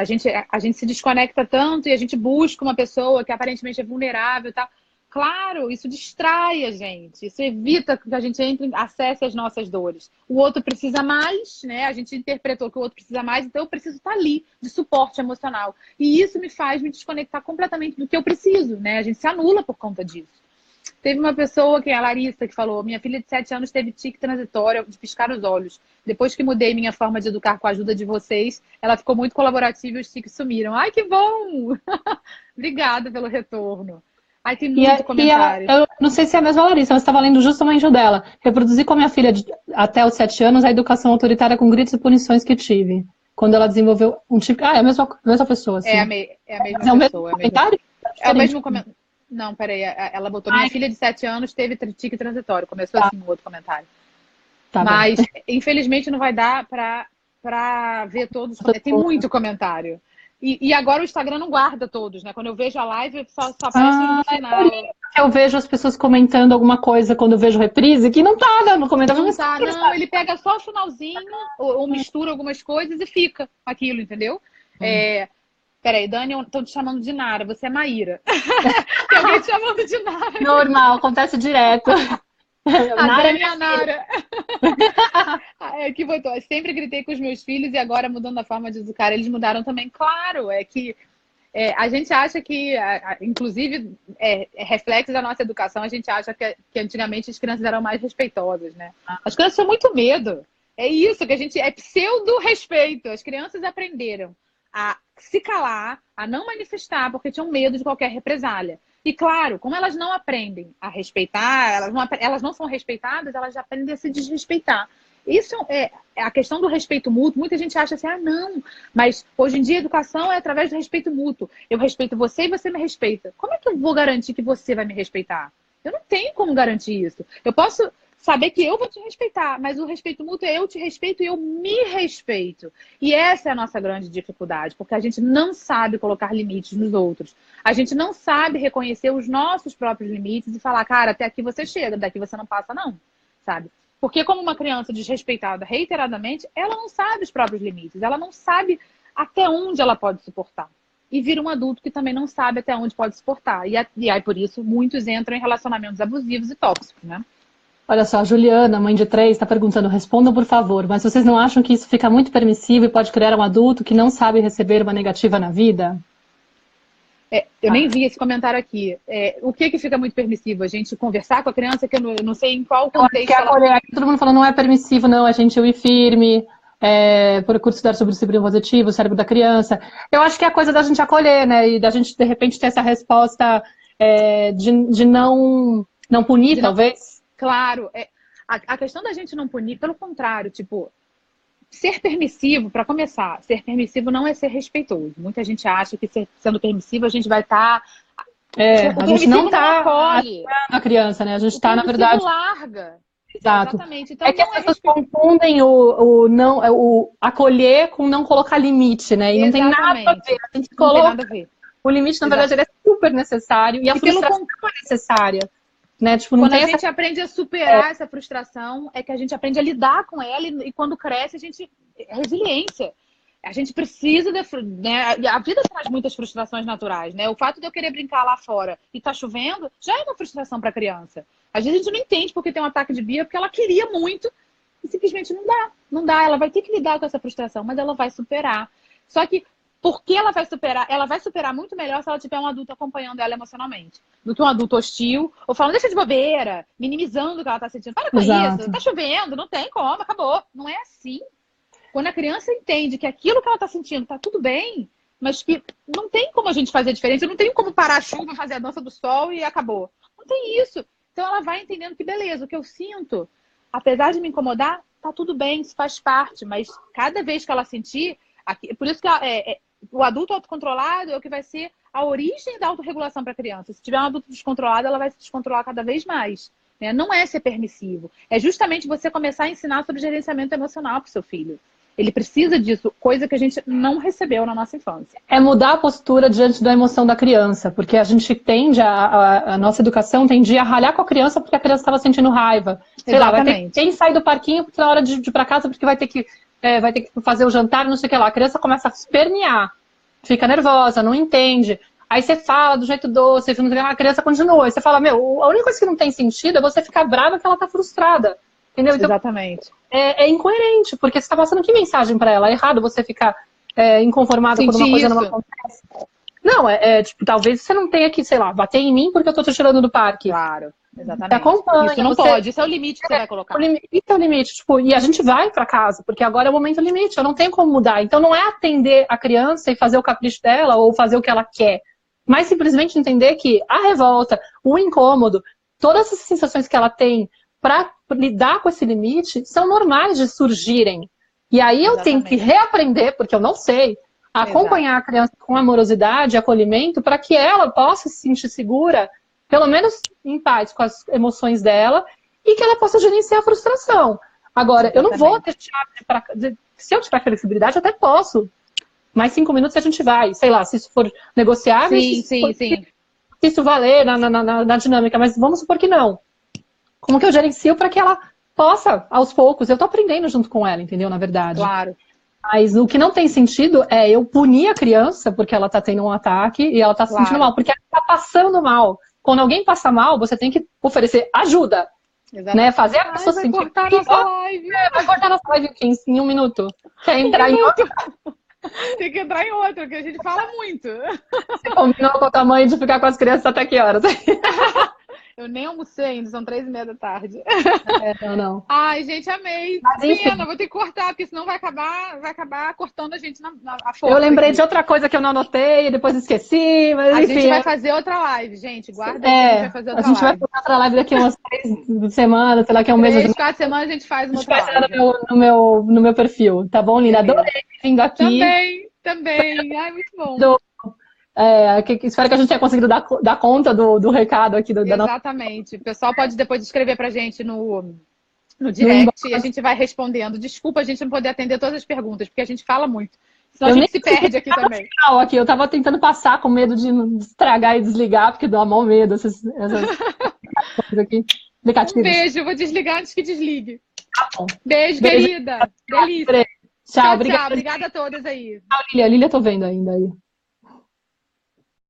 A: a gente se desconecta tanto e a gente busca uma pessoa que aparentemente é vulnerável e tal. Claro, isso distrai a gente, isso evita que a gente acesse as nossas dores. O outro precisa mais, né? A gente interpretou que o outro precisa mais, então eu preciso estar ali, de suporte emocional. E isso me faz me desconectar completamente do que eu preciso, né? A gente se anula por conta disso. Teve uma pessoa, que é a Larissa, que falou: minha filha de 7 anos teve tique transitório de piscar os olhos. Depois que mudei minha forma de educar com a ajuda de vocês, ela ficou muito colaborativa e os tiques sumiram. Ai, que bom! Obrigada pelo retorno. Ai, tem muito comentário.
B: Eu não sei se é a mesma Larissa, mas estava lendo justamente o dela. Reproduzir com a minha filha até os 7 anos a educação autoritária com gritos e punições que tive. Quando ela desenvolveu um tipo... é a mesma pessoa, assim.
A: É a mesma pessoa. É o mesmo comentário? Não, peraí. Ela botou: minha filha de 7 anos teve tique transitório. Começou assim no outro comentário. Mas, infelizmente, não vai dar para ver todos. Tem muito comentário. E agora o Instagram não guarda todos, né? Quando eu vejo a live, só aparece no final.
B: Eu vejo as pessoas comentando alguma coisa quando eu vejo reprise, que não tá no comentário.
A: Não, ele pega só o finalzinho, ou mistura algumas coisas e fica aquilo, entendeu? Peraí, Dani, estão te chamando de Nara, você é Maíra. Tem alguém te chamando de Nara.
B: Normal, acontece direto.
A: A Dani é a Nara. Que botou: sempre gritei com os meus filhos e agora, mudando a forma de educar, eles mudaram também. Claro, que a gente acha que, inclusive, reflexo da nossa educação, a gente acha que antigamente as crianças eram mais respeitosas, né? As crianças tinham muito medo. É isso que a gente... É pseudo-respeito. As crianças aprenderam a se calar, a não manifestar, porque tinham medo de qualquer represália. E claro, como elas não aprendem a respeitar, elas não são respeitadas, elas já aprendem a se desrespeitar. Isso é a questão do respeito mútuo. Muita gente acha assim: não, mas hoje em dia a educação é através do respeito mútuo. Eu respeito você e você me respeita. Como é que eu vou garantir que você vai me respeitar? Eu não tenho como garantir isso. Eu posso saber que eu vou te respeitar, mas o respeito mútuo é eu te respeito e eu me respeito. E essa é a nossa grande dificuldade, porque a gente não sabe colocar limites nos outros. A gente não sabe reconhecer os nossos próprios limites e falar: cara, até aqui você chega, daqui você não passa não, sabe? Porque como uma criança desrespeitada reiteradamente, ela não sabe os próprios limites, ela não sabe até onde ela pode suportar. E vira um adulto que também não sabe até onde pode suportar. E aí, por isso, muitos entram em relacionamentos abusivos e tóxicos, né?
B: Olha só, a Juliana, mãe de 3, está perguntando: respondam, por favor, mas vocês não acham que isso fica muito permissivo e pode criar um adulto que não sabe receber uma negativa na vida?
A: Eu nem vi esse comentário aqui. O que fica muito permissivo? A gente conversar com a criança, que eu não sei em qual contexto.
B: Todo mundo falando: não é permissivo, não, é gentil e firme. por curso estudar sobre o disciplina positivo, o cérebro da criança. Eu acho que é a coisa da gente acolher, né? E da gente, de repente, ter essa resposta de não punir, talvez.
A: Claro. A questão da gente não punir, pelo contrário, tipo, ser permissivo, para começar, ser permissivo não é ser respeitoso. Muita gente acha que sendo permissivo a gente vai estar...
B: a gente não está
A: acolhe
B: a criança, né? A gente está, na verdade...
A: larga.
B: Exato.
A: Exatamente. Então,
B: é que as pessoas confundem o acolher com não colocar limite, né? E não tem nada a ver. A gente coloca... O limite, na verdade, ele é super necessário e a frustração é necessária. Né? Tipo, não
A: quando
B: tem
A: a gente aprende a superar essa frustração, é que a gente aprende a lidar com ela e quando cresce, a gente... Resiliência. A gente precisa... né? A vida traz muitas frustrações naturais, né? O fato de eu querer brincar lá fora e tá chovendo, já é uma frustração para a criança. Às vezes a gente não entende porque tem um ataque de birra, porque ela queria muito e simplesmente não dá. Não dá, ela vai ter que lidar com essa frustração, mas ela vai superar. Só que, por que ela vai superar? Ela vai superar muito melhor se ela tiver um adulto acompanhando ela emocionalmente, do que um adulto hostil, ou falando, deixa de bobeira, minimizando o que ela tá sentindo. Para com isso, tá chovendo, não tem como, acabou. Não é assim. Quando a criança entende que aquilo que ela tá sentindo tá tudo bem, mas que não tem como a gente fazer diferente, não tem como parar a chuva, fazer a dança do sol e acabou. Não tem isso. Então ela vai entendendo que beleza, o que eu sinto, apesar de me incomodar, tá tudo bem, isso faz parte, mas cada vez que ela sentir, por isso que o adulto autocontrolado é o que vai ser a origem da autorregulação para a criança. Se tiver um adulto descontrolado, ela vai se descontrolar cada vez mais. Né? Não é ser permissivo, é justamente você começar a ensinar sobre gerenciamento emocional para o seu filho. Ele precisa disso, coisa que a gente não recebeu na nossa infância.
B: É mudar a postura diante da emoção da criança, porque a gente tende, a nossa educação tende a ralhar com a criança porque a criança estava sentindo raiva. Sei lá, vai ter quem sai do parquinho porque na hora de ir para casa porque vai ter que fazer o jantar, não sei o que lá. A criança começa a espernear, fica nervosa, não entende. Aí você fala do jeito doce, a criança continua. Aí você fala, a única coisa que não tem sentido é você ficar brava que ela tá frustrada. Entendeu? Então,
A: exatamente.
B: É incoerente, porque você está passando que mensagem para ela? É errado você ficar inconformado quando uma coisa não acontece. Não, tipo, talvez você não tenha que, sei lá, bater em mim porque eu tô te tirando do parque.
A: Claro, exatamente.
B: Acompanha,
A: isso não pode, isso é o limite que você vai colocar.
B: Isso é o limite, tipo, e a gente vai para casa, porque agora é o momento limite, eu não tenho como mudar. Então não é atender a criança e fazer o capricho dela ou fazer o que ela quer, mas simplesmente entender que a revolta, o incômodo, todas as sensações que ela tem para lidar com esse limite são normais de surgirem. E aí eu tenho que reaprender, porque eu não sei, acompanhar a criança com amorosidade, acolhimento, para que ela possa se sentir segura, pelo menos em paz com as emoções dela, e que ela possa gerenciar a frustração. Agora, eu não vou deixar se eu tiver flexibilidade, eu até posso. Mais 5 minutos a gente vai. Sei lá, se isso for negociável, se isso valer na dinâmica, mas vamos supor que não. Como que eu gerencio para que ela possa, aos poucos, eu tô aprendendo junto com ela, entendeu? Na verdade.
A: Claro.
B: Mas o que não tem sentido é eu punir a criança porque ela tá tendo um ataque e ela tá se sentindo mal, porque ela tá passando mal. Quando alguém passa mal, você tem que oferecer ajuda. Né? Fazer a pessoa se sentir...
A: Vai cortar nossa live.
B: Vai cortar nossa live em 1 minuto. Quer entrar em outro?
A: Tem que entrar em outro, porque a gente fala muito.
B: Você combinou com a tua mãe de ficar com as crianças até que horas?
A: Eu nem almocei ainda, são 3h30 da tarde.
B: Não.
A: Ai, gente, amei. Pena, vou ter que cortar, porque senão vai acabar cortando a gente a força.
B: Eu lembrei de outra coisa que eu não anotei e depois esqueci, mas enfim.
A: A gente vai fazer outra live, gente. Guarda aí que a gente vai fazer outra live.
B: A gente vai fazer outra live daqui umas 3 semanas, sei lá, que é um mês.
A: 3-4 semanas a gente faz uma outra live.
B: No meu perfil, tá bom, linda? Adorei vindo aqui.
A: Também. Ai, muito bom.
B: Espero que a gente tenha conseguido dar conta do recado aqui.
A: Exatamente. O pessoal pode depois escrever pra gente no direct e a gente vai respondendo. Desculpa a gente não poder atender todas as perguntas, porque a gente fala muito. Senão a gente se perde aqui também.
B: Eu tava tentando passar com medo de estragar e desligar, porque dá mal medo essas coisas aqui.
A: Um beijo, eu vou desligar antes que desligue.
B: Tá bom.
A: Beijo, querida. Delícia.
B: Tchau,
A: obrigada a todas aí.
B: Tchau, Lilia. Lilia, tô vendo ainda aí.